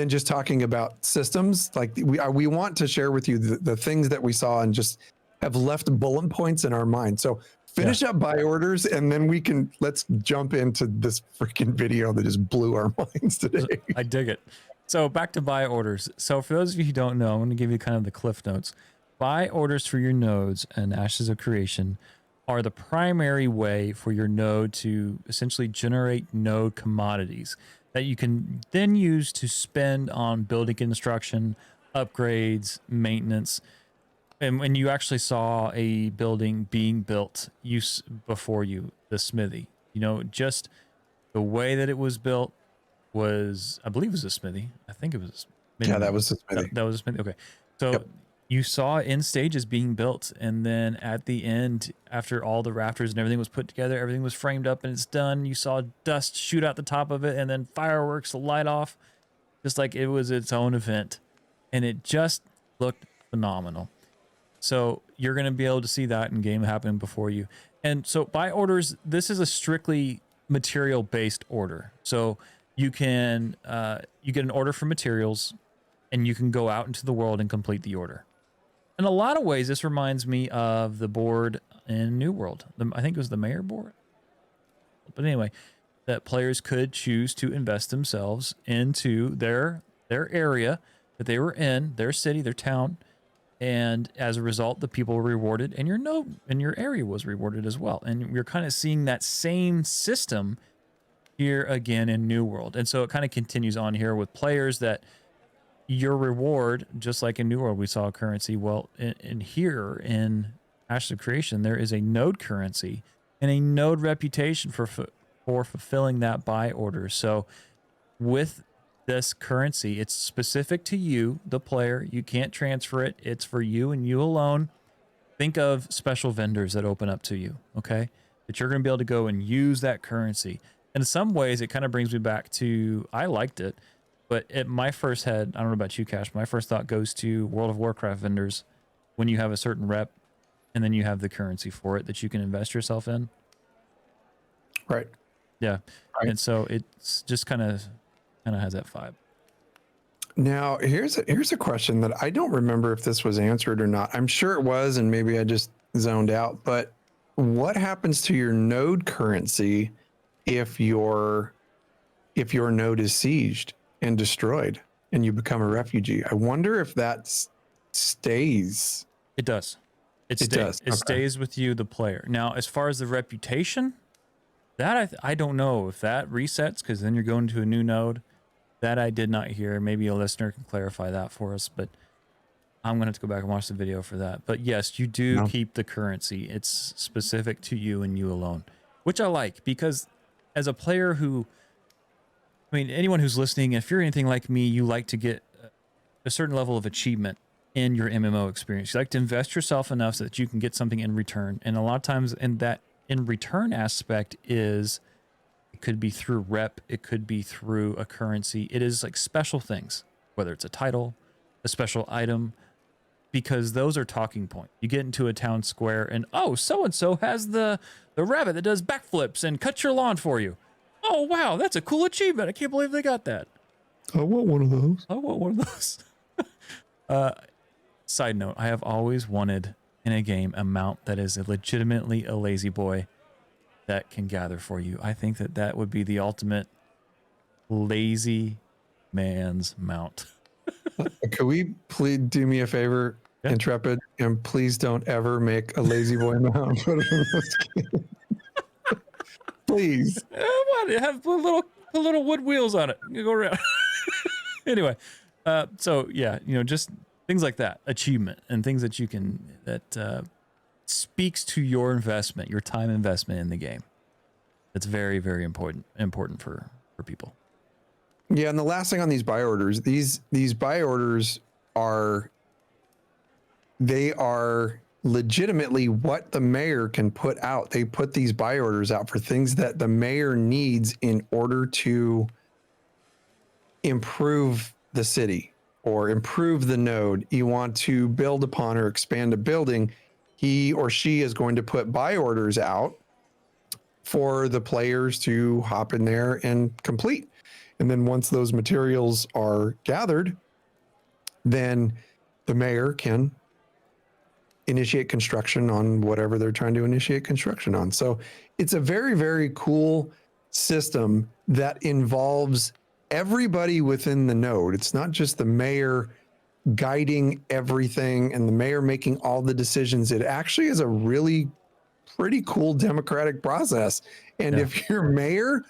just talking about systems. Like we want to share with you the things that we saw and just have left bullet points in our mind. So finish up buy orders, and then let's jump into this freaking video that just blew our minds today. I dig it. So back to buy orders. So for those of you who don't know, I'm going to give you kind of the cliff notes. Buy orders for your nodes and Ashes of Creation are the primary way for your node to essentially generate node commodities that you can then use to spend on building construction, upgrades, maintenance. And when you actually saw a building being built before you, the smithy, you know, just the way that it was built was, I believe it was a smithy. I think it was a smithy. Yeah, that was a smithy. That was a smithy. Okay. So you saw in stages being built, and then at the end, after all the rafters and everything was put together, everything was framed up and it's done, you saw dust shoot out the top of it and then fireworks light off, just like it was its own event, and it just looked phenomenal. So you're going to be able to see that in game happen before you. And so buy orders, this is a strictly material based order. So you can you get an order for materials, and you can go out into the world and complete the order. In a lot of ways, this reminds me of the board in New World. I think it was the mayor board. But anyway, that players could choose to invest themselves into their area that they were in, their city, their town, and as a result, the people were rewarded, and your node and your area was rewarded as well. And we're kind of seeing that same system here again in New World. And so it kind of continues on here with players that your reward, just like in New World, we saw a currency. Well, in here in Ashes of Creation, there is a node currency and a node reputation for fulfilling that buy order. So with this currency, it's specific to you, the player. You can't transfer it. It's for you and you alone. Think of special vendors that open up to you, okay? That you're going to be able to go and use that currency. And in some ways, it kind of brings me back to, I liked it. But my first head, I don't know about you, Cash, my first thought goes to World of Warcraft vendors when you have a certain rep and then you have the currency for it that you can invest yourself in. Right. Yeah. Right. And so it's just kind of has that vibe. Now, here's a question that I don't remember if this was answered or not. I'm sure it was, and maybe I just zoned out. But what happens to your node currency if your node is sieged and destroyed and you become a refugee? I wonder if that stays. It does. It Okay. stays with you, the player. Now, as far as the reputation, that I don't know if that resets, because then you're going to a new node. That I did not hear. Maybe a listener can clarify that for us, but I'm going to have to go back and watch the video for that. But yes, you do keep the currency. It's specific to you and you alone, which I like, because as a player who, I mean, anyone who's listening, if you're anything like me, you like to get a certain level of achievement in your MMO experience. You like to invest yourself enough so that you can get something in return. And a lot of times in that in return aspect is, it could be through rep, it could be through a currency. It is like special things, whether it's a title, a special item, because those are talking points. You get into a town square and, oh, so-and-so has the rabbit that does backflips and cuts your lawn for you. Oh, wow, that's a cool achievement. I can't believe they got that. I want one of those. I want one of those. Side note, I have always wanted in a game a mount that is legitimately a lazy boy that can gather for you. I think that would be the ultimate lazy man's mount. Could we please do me a favor, Intrepid, and please don't ever make a lazy boy mount. Please. What? Have put little wood wheels on it. You go around. Anyway, so yeah, just things like that, achievement and things that you can that speaks to your investment, your time investment in the game. That's very, very important for people. Yeah, and the last thing on these buy orders, these buy orders are legitimately what the mayor can put out. They put these buy orders out for things that the mayor needs in order to improve the city or improve the node. You want to build upon or expand a building, he or she is going to put buy orders out for the players to hop in there and complete. And then once those materials are gathered, then the mayor can initiate construction on whatever they're trying to initiate construction on. So it's a very, very cool system that involves everybody within the node. It's not just the mayor guiding everything and the mayor making all the decisions. It actually is a really pretty cool democratic process. And if your mayor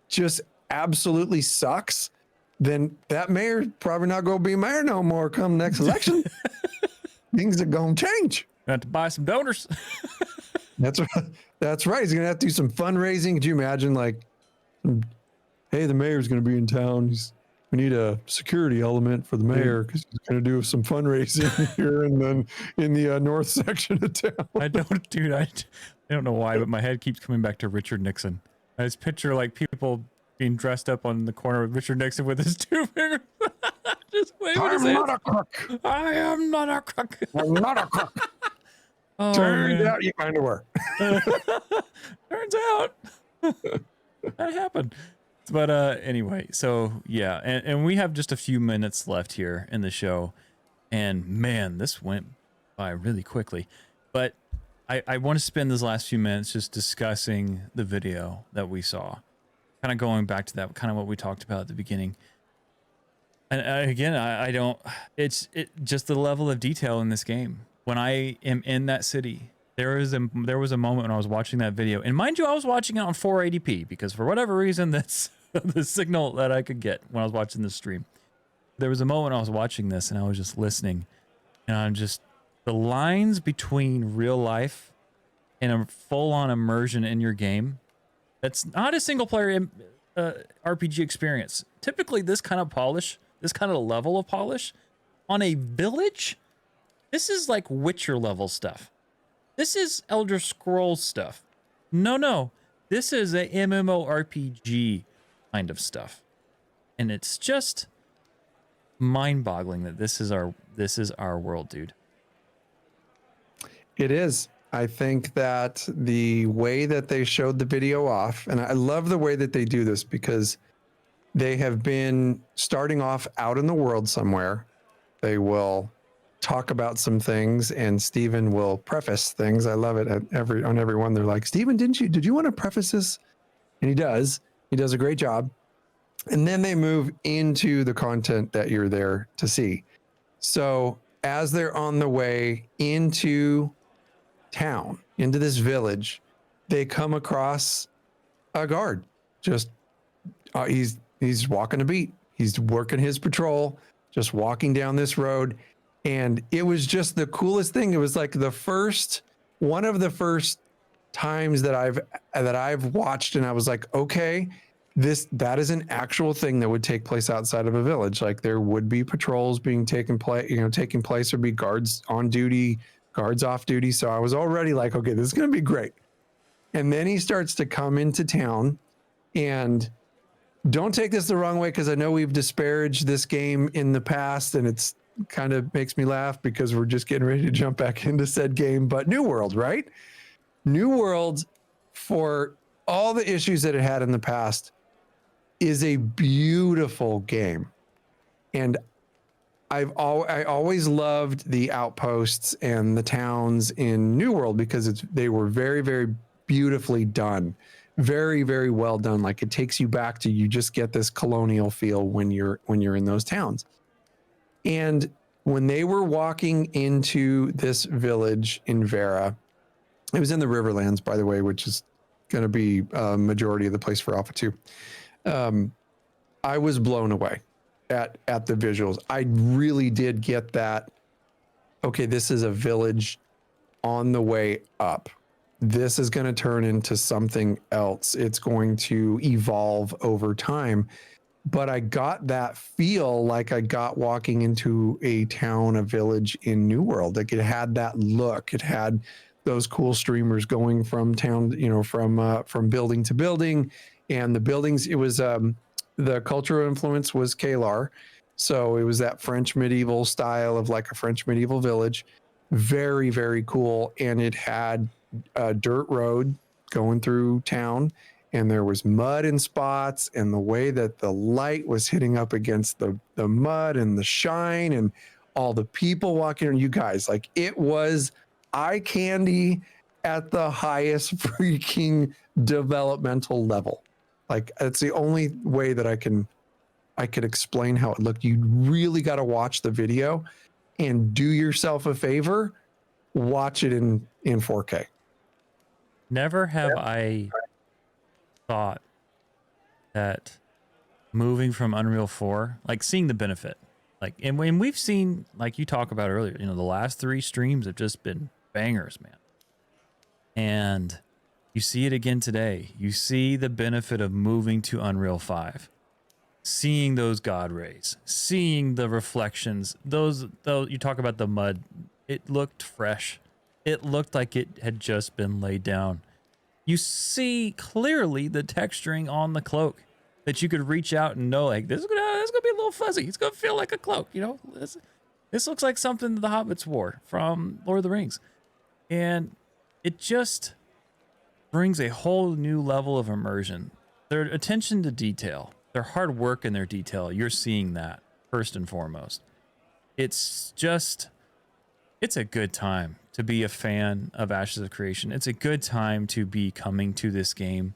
just absolutely sucks, then that mayor probably not going to be mayor no more come next election. Things are going to change. Have to buy some donors. That's right. That's right. He's going to have to do some fundraising. Could you imagine, like, hey, the mayor's going to be in town. He's we need a security element for the mayor because he's going to do some fundraising here and then in the north section of town. I don't, dude. I don't know why, but my head keeps coming back to Richard Nixon. I just picture like people being dressed up on the corner with Richard Nixon with his two fingers, just waving his hands. I'm not a crook. I am not a crook. I'm not a crook. Oh, Turns man. out you kind of were. Turns out that happened. But anyway, so yeah, and we have just a few minutes left here in the show, and man, this went by really quickly. But I want to spend this last few minutes just discussing the video that we saw, kind of going back to that, kind of what we talked about at the beginning. And again, I don't. It's just the level of detail in this game. When I am in that city, there was a moment when I was watching that video, and mind you, I was watching it on 480p because for whatever reason, that's the signal that I could get when I was watching the stream. There was a moment I was watching this, and I was just listening, and I'm just the lines between real life and a full-on immersion in your game. That's not a single-player RPG experience. Typically, this kind of polish, this kind of level of polish, on a village. This is like Witcher level stuff. This is Elder Scrolls stuff. No. This is a MMORPG kind of stuff. And it's just mind-boggling that this is our world, dude. It is. I think that the way that they showed the video off, and I love the way that they do this because they have been starting off out in the world somewhere. They will talk about some things and Steven will preface things. I love it on every one. They're like, Steven, did you want to preface this? And he does a great job. And then they move into the content that you're there to see. So as they're on the way into town, into this village, they come across a guard. Just he's walking a beat. He's working his patrol, just walking down this road. And it was just the coolest thing. It was like one of the first times that I've watched, and I was like, okay, that is an actual thing that would take place outside of a village. Like there would be patrols taking place, or be guards on duty, guards off duty. So I was already like, okay, this is going to be great. And then he starts to come into town, and don't take this the wrong way, because I know we've disparaged this game in the past, and it's kind of makes me laugh because we're just getting ready to jump back into said game. But New World, right? New World, for all the issues that it had in the past, is a beautiful game. And I always loved the outposts and the towns in New World because they were very, very beautifully done. Very, very well done. Like it takes you back to, you just get this colonial feel when you're in those towns. And when they were walking into this village in Vera, it was in the Riverlands, by the way, which is going to be a majority of the place for Alpha 2. I was blown away at the visuals. I really did get that. Okay, this is a village on the way up. This is going to turn into something else. It's going to evolve over time. But I got that feel like I got walking into a town, a village in New World. Like it had that look. It had those cool streamers going from town, from building to building, and the buildings. It was the cultural influence was Kalar, so it was that French medieval style of like a French medieval village. Very, very cool, and it had a dirt road going through town. And there was mud in spots, and the way that the light was hitting up against the mud and the shine and all the people walking around, you guys, like it was eye candy at the highest freaking developmental level. Like it's the only way that I could explain how it looked. You really got to watch the video and do yourself a favor, watch it in 4K. Never have I thought that moving from Unreal 4, like seeing the benefit, like, and when we've seen, like you talk about earlier, the last 3 streams have just been bangers, man. And you see it again today. You see the benefit of moving to Unreal 5. seeing those God rays, seeing the reflections, those you talk about the mud, it looked fresh. It looked like it had just been laid down. You see clearly the texturing on the cloak that you could reach out and know, like, this is gonna be a little fuzzy. It's gonna feel like a cloak, you know. This looks like something the hobbits wore from Lord of the Rings. And it just brings a whole new level of immersion. Their attention to detail, their hard work in their detail, you're seeing that first and foremost. It's a good time to be a fan of Ashes of Creation. It's a good time to be coming to this game.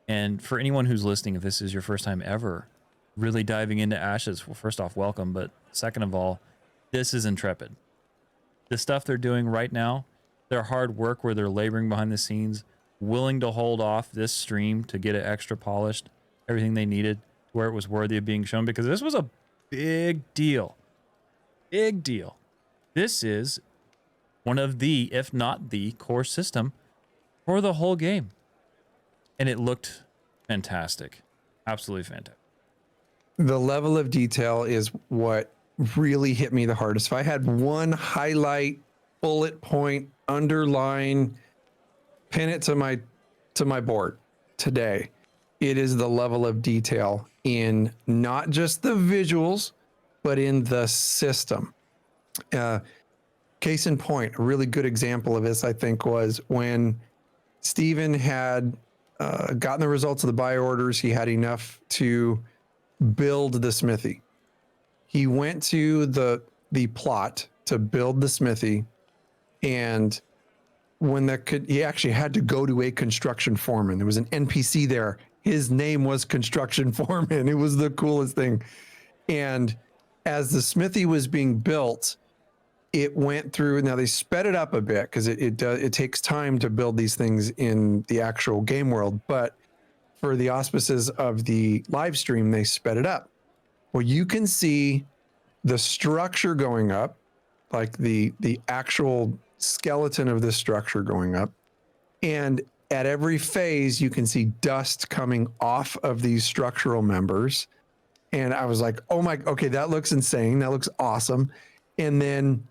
And for anyone who's listening, if this is your first time ever really diving into Ashes, well, first off, welcome. But second of all, this is Intrepid. The stuff they're doing right now, their hard work where they're laboring behind the scenes, willing to hold off this stream to get it extra polished, everything they needed to where it was worthy of being shown, because this was a big deal. Big deal. This is one of the, if not the, core system for the whole game. And it looked fantastic. Absolutely fantastic. The level of detail is what really hit me the hardest. If I had one highlight, bullet point, underline, pin it to my board today, it is the level of detail in not just the visuals, but in the system. Case in point, a really good example of this, I think, was when Steven had gotten the results of the buy orders. He had enough to build the smithy. He went to the plot to build the smithy, and he actually had to go to a construction foreman. There was an NPC there. His name was Construction Foreman. It was the coolest thing. And as the smithy was being built, it went through. Now they sped it up a bit because it takes time to build these things in the actual game world. But for the auspices of the live stream, they sped it up. Well, you can see the structure going up, like the actual skeleton of this structure going up. And at every phase, you can see dust coming off of these structural members. And I was like, oh my, okay, that looks insane. That looks awesome. And then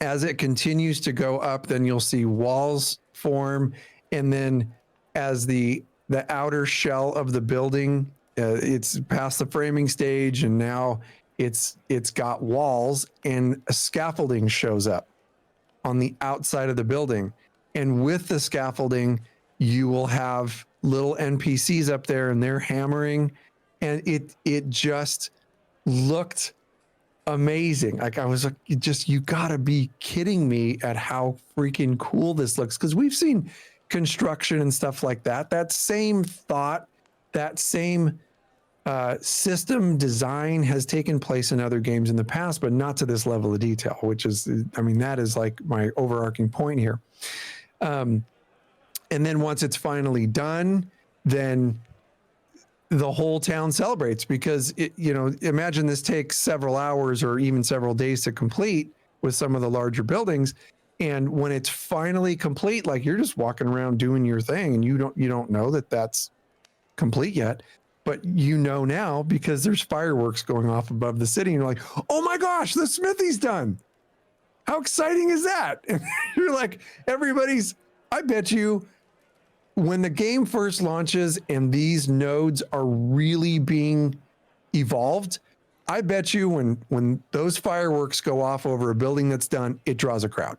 as it continues to go up, then you'll see walls form. And then as the outer shell of the building, it's past the framing stage, and now it's got walls, and a scaffolding shows up on the outside of the building. And with the scaffolding, you will have little NPCs up there, and they're hammering, and it just looked amazing. Like, I was like, you gotta be kidding me at how freaking cool this looks. Because we've seen construction and stuff like that. That same thought, that same system design has taken place in other games in the past, but not to this level of detail, which is, I mean, that is like my overarching point here. And then once it's finally done, then the whole town celebrates, because imagine this takes several hours or even several days to complete with some of the larger buildings. And when it's finally complete, like, you're just walking around doing your thing, and you don't know that that's complete yet, but you know now because there's fireworks going off above the city, and you're like, oh my gosh, the smithy's done. How exciting is that? And you're like, I bet you when the game first launches and these nodes are really being evolved, I bet you when those fireworks go off over a building that's done, it draws a crowd.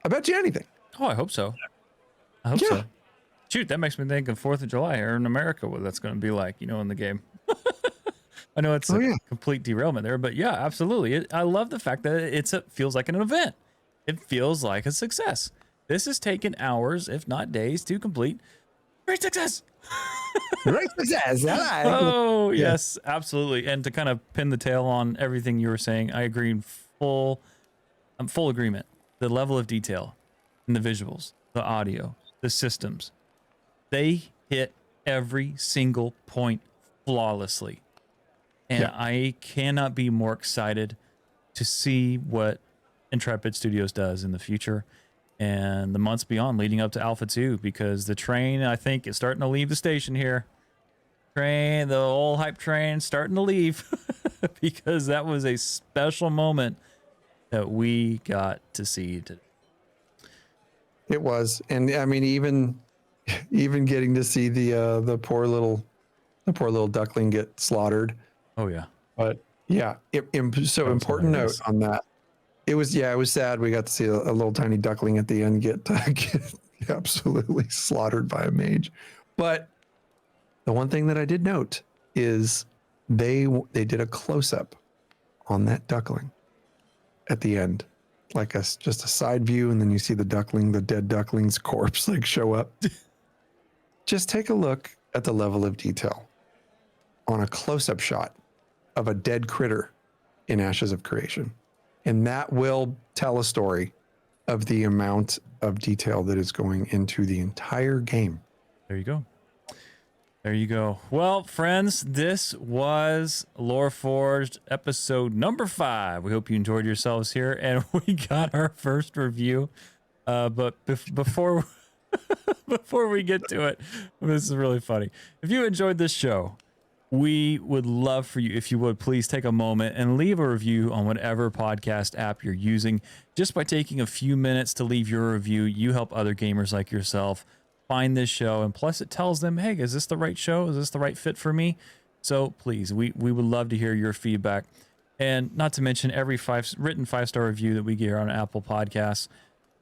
I bet you anything. Oh, I hope so. I hope so. Shoot, that makes me think of 4th of July here in America, what that's going to be like, in the game. I know it's a complete derailment there, but yeah, absolutely. I love the fact that it feels like an event. It feels like a success. This has taken hours, if not days, to complete. Great success. Great success. Oh, yes, absolutely. And to kind of pin the tail on everything you were saying, I agree in full agreement. The level of detail in the visuals, the audio, the systems, they hit every single point flawlessly. And I cannot be more excited to see what Intrepid Studios does in the future and the months beyond leading up to Alpha 2, because the train, I think, is starting to leave the station here. train, the old hype train starting to leave because that was a special moment that we got to see today. It was, and I mean, even getting to see the poor little duckling get slaughtered. Oh yeah. But yeah, so important hilarious. note on that. It was sad. We got to see a little tiny duckling at the end get absolutely slaughtered by a mage. But the one thing that I did note is they did a close up on that duckling at the end, like just a side view, and then you see the dead duckling's corpse like show up. Just take a look at the level of detail on a close up shot of a dead critter in Ashes of Creation. And that will tell a story of the amount of detail that is going into the entire game. There you go. There you go. Well, friends, this was LoreForged episode number 5. We hope you enjoyed yourselves here, and we got our first review. But before before we get to it, this is really funny. If you enjoyed this show, we would love for you, if you would, please take a moment and leave a review on whatever podcast app you're using. Just by taking a few minutes to leave your review, you help other gamers like yourself find this show. And plus it tells them, hey, is this the right show? Is this the right fit for me? So please, we would love to hear your feedback. And not to mention every written 5-star review that we get here on Apple Podcasts,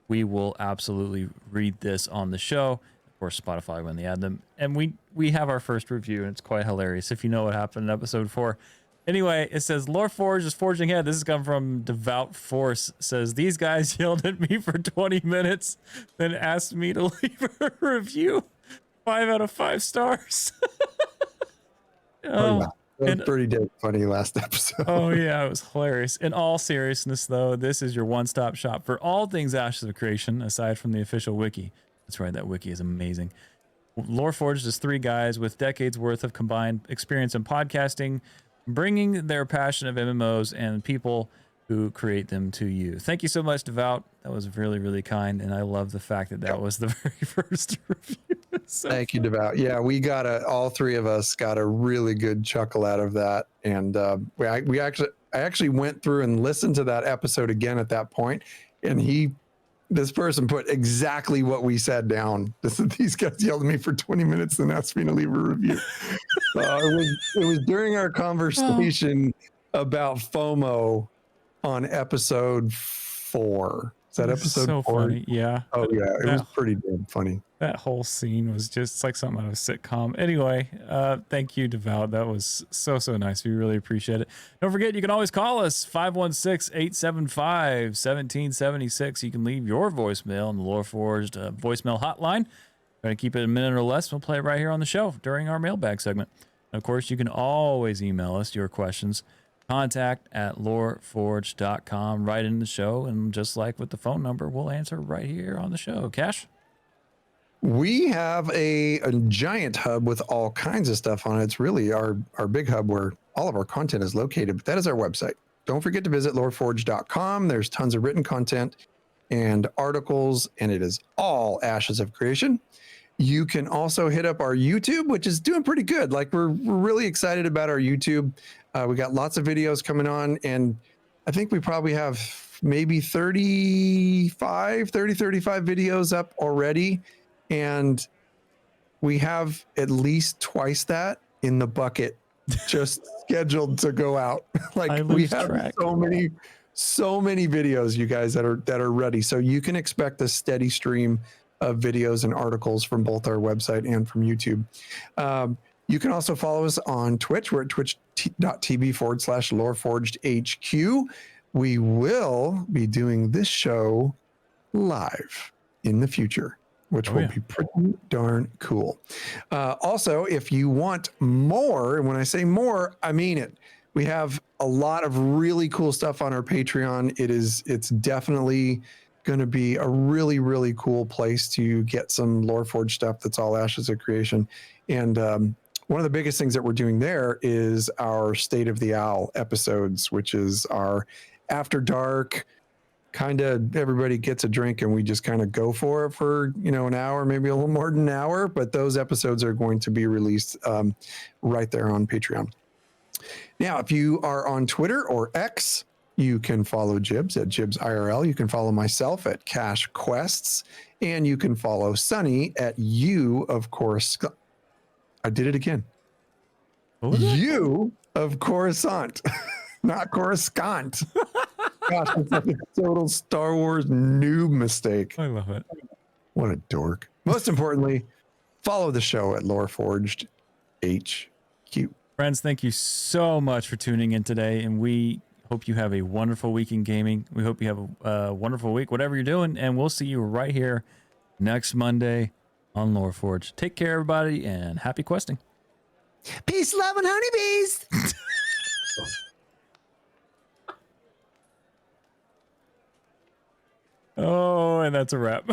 we will absolutely read this on the show. Of course, Spotify when they add them. And we have our first review, and it's quite hilarious if you know what happened in episode 4. Anyway, it says LoreForged is forging ahead. This has come from Devout Force. It says these guys yelled at me for 20 minutes, then asked me to leave a review. 5 out of 5 stars. Oh, yeah. That was pretty damn funny last episode. Oh yeah, it was hilarious. In all seriousness, though, this is your one-stop shop for all things Ashes of Creation, aside from the official wiki. That's right, that wiki is amazing. LoreForged is 3 guys with decades worth of combined experience in podcasting, bringing their passion of MMOs and people who create them to you. Thank you so much, Devout. That was really, really kind, and I love the fact that that was the very first review. So thank you, Devout. Yeah, all 3 of us got a really good chuckle out of that, and I actually went through and listened to that episode again at that point, and this person put exactly what we said down. These guys yelled at me for 20 minutes and asked me to leave a review. It was during our conversation about FOMO on episode 4. Is that episode so 4? funny. Yeah. Oh yeah, it was pretty damn funny. That whole scene was just like something out of a sitcom. Anyway, thank you, Devout. That was so nice. We really appreciate it. Don't forget, you can always call us 516-875-1776. You can leave your voicemail on the LoreForged voicemail hotline. Try to keep it a minute or less. We'll play it right here on the show during our mailbag segment. And of course, you can always email us your questions. Contact@LoreForged.com, right in the show, and just like with the phone number, we'll answer right here on the show. Cash? We have a giant hub with all kinds of stuff on it. It's really our big hub where all of our content is located, but that is our website. Don't forget to visit LoreForged.com. There's tons of written content and articles, and it is all Ashes of Creation. You can also hit up our YouTube, which is doing pretty good. Like we're really excited about our YouTube. We got lots of videos coming on, and I think we probably have maybe 35 videos up already. And we have at least twice that in the bucket just scheduled to go out. Like we have track. so many videos, you guys, that are ready. So you can expect a steady stream of videos and articles from both our website and from YouTube. You can also follow us on Twitch. We're at twitch.tv/LoreForgedHQ. We will be doing this show live in the future, which will be pretty darn cool. Also, if you want more, and when I say more, I mean it. We have a lot of really cool stuff on our Patreon. It's definitely going to be a really, really cool place to get some LoreForged stuff that's all Ashes of Creation. And one of the biggest things that we're doing there is our State of the Owl episodes, which is our After Dark kind of everybody gets a drink and we just kind of go for it for, an hour, maybe a little more than an hour. But those episodes are going to be released right there on Patreon. Now, if you are on Twitter or X, you can follow Jibs at Jibs IRL. You can follow myself at Cash Quests, and you can follow Sunny at You, of course. I did it again. You of Coruscant, not Coruscant. Gosh, it's like a total Star Wars noob mistake. I love it. What a dork. Most importantly, follow the show at LoreForged HQ. Friends, thank you so much for tuning in today, and we hope you have a wonderful week in gaming. We hope you have a wonderful week, whatever you're doing, and we'll see you right here next Monday on LoreForged. Take care, everybody, and happy questing. Peace, love, and honeybees. Oh, and that's a wrap.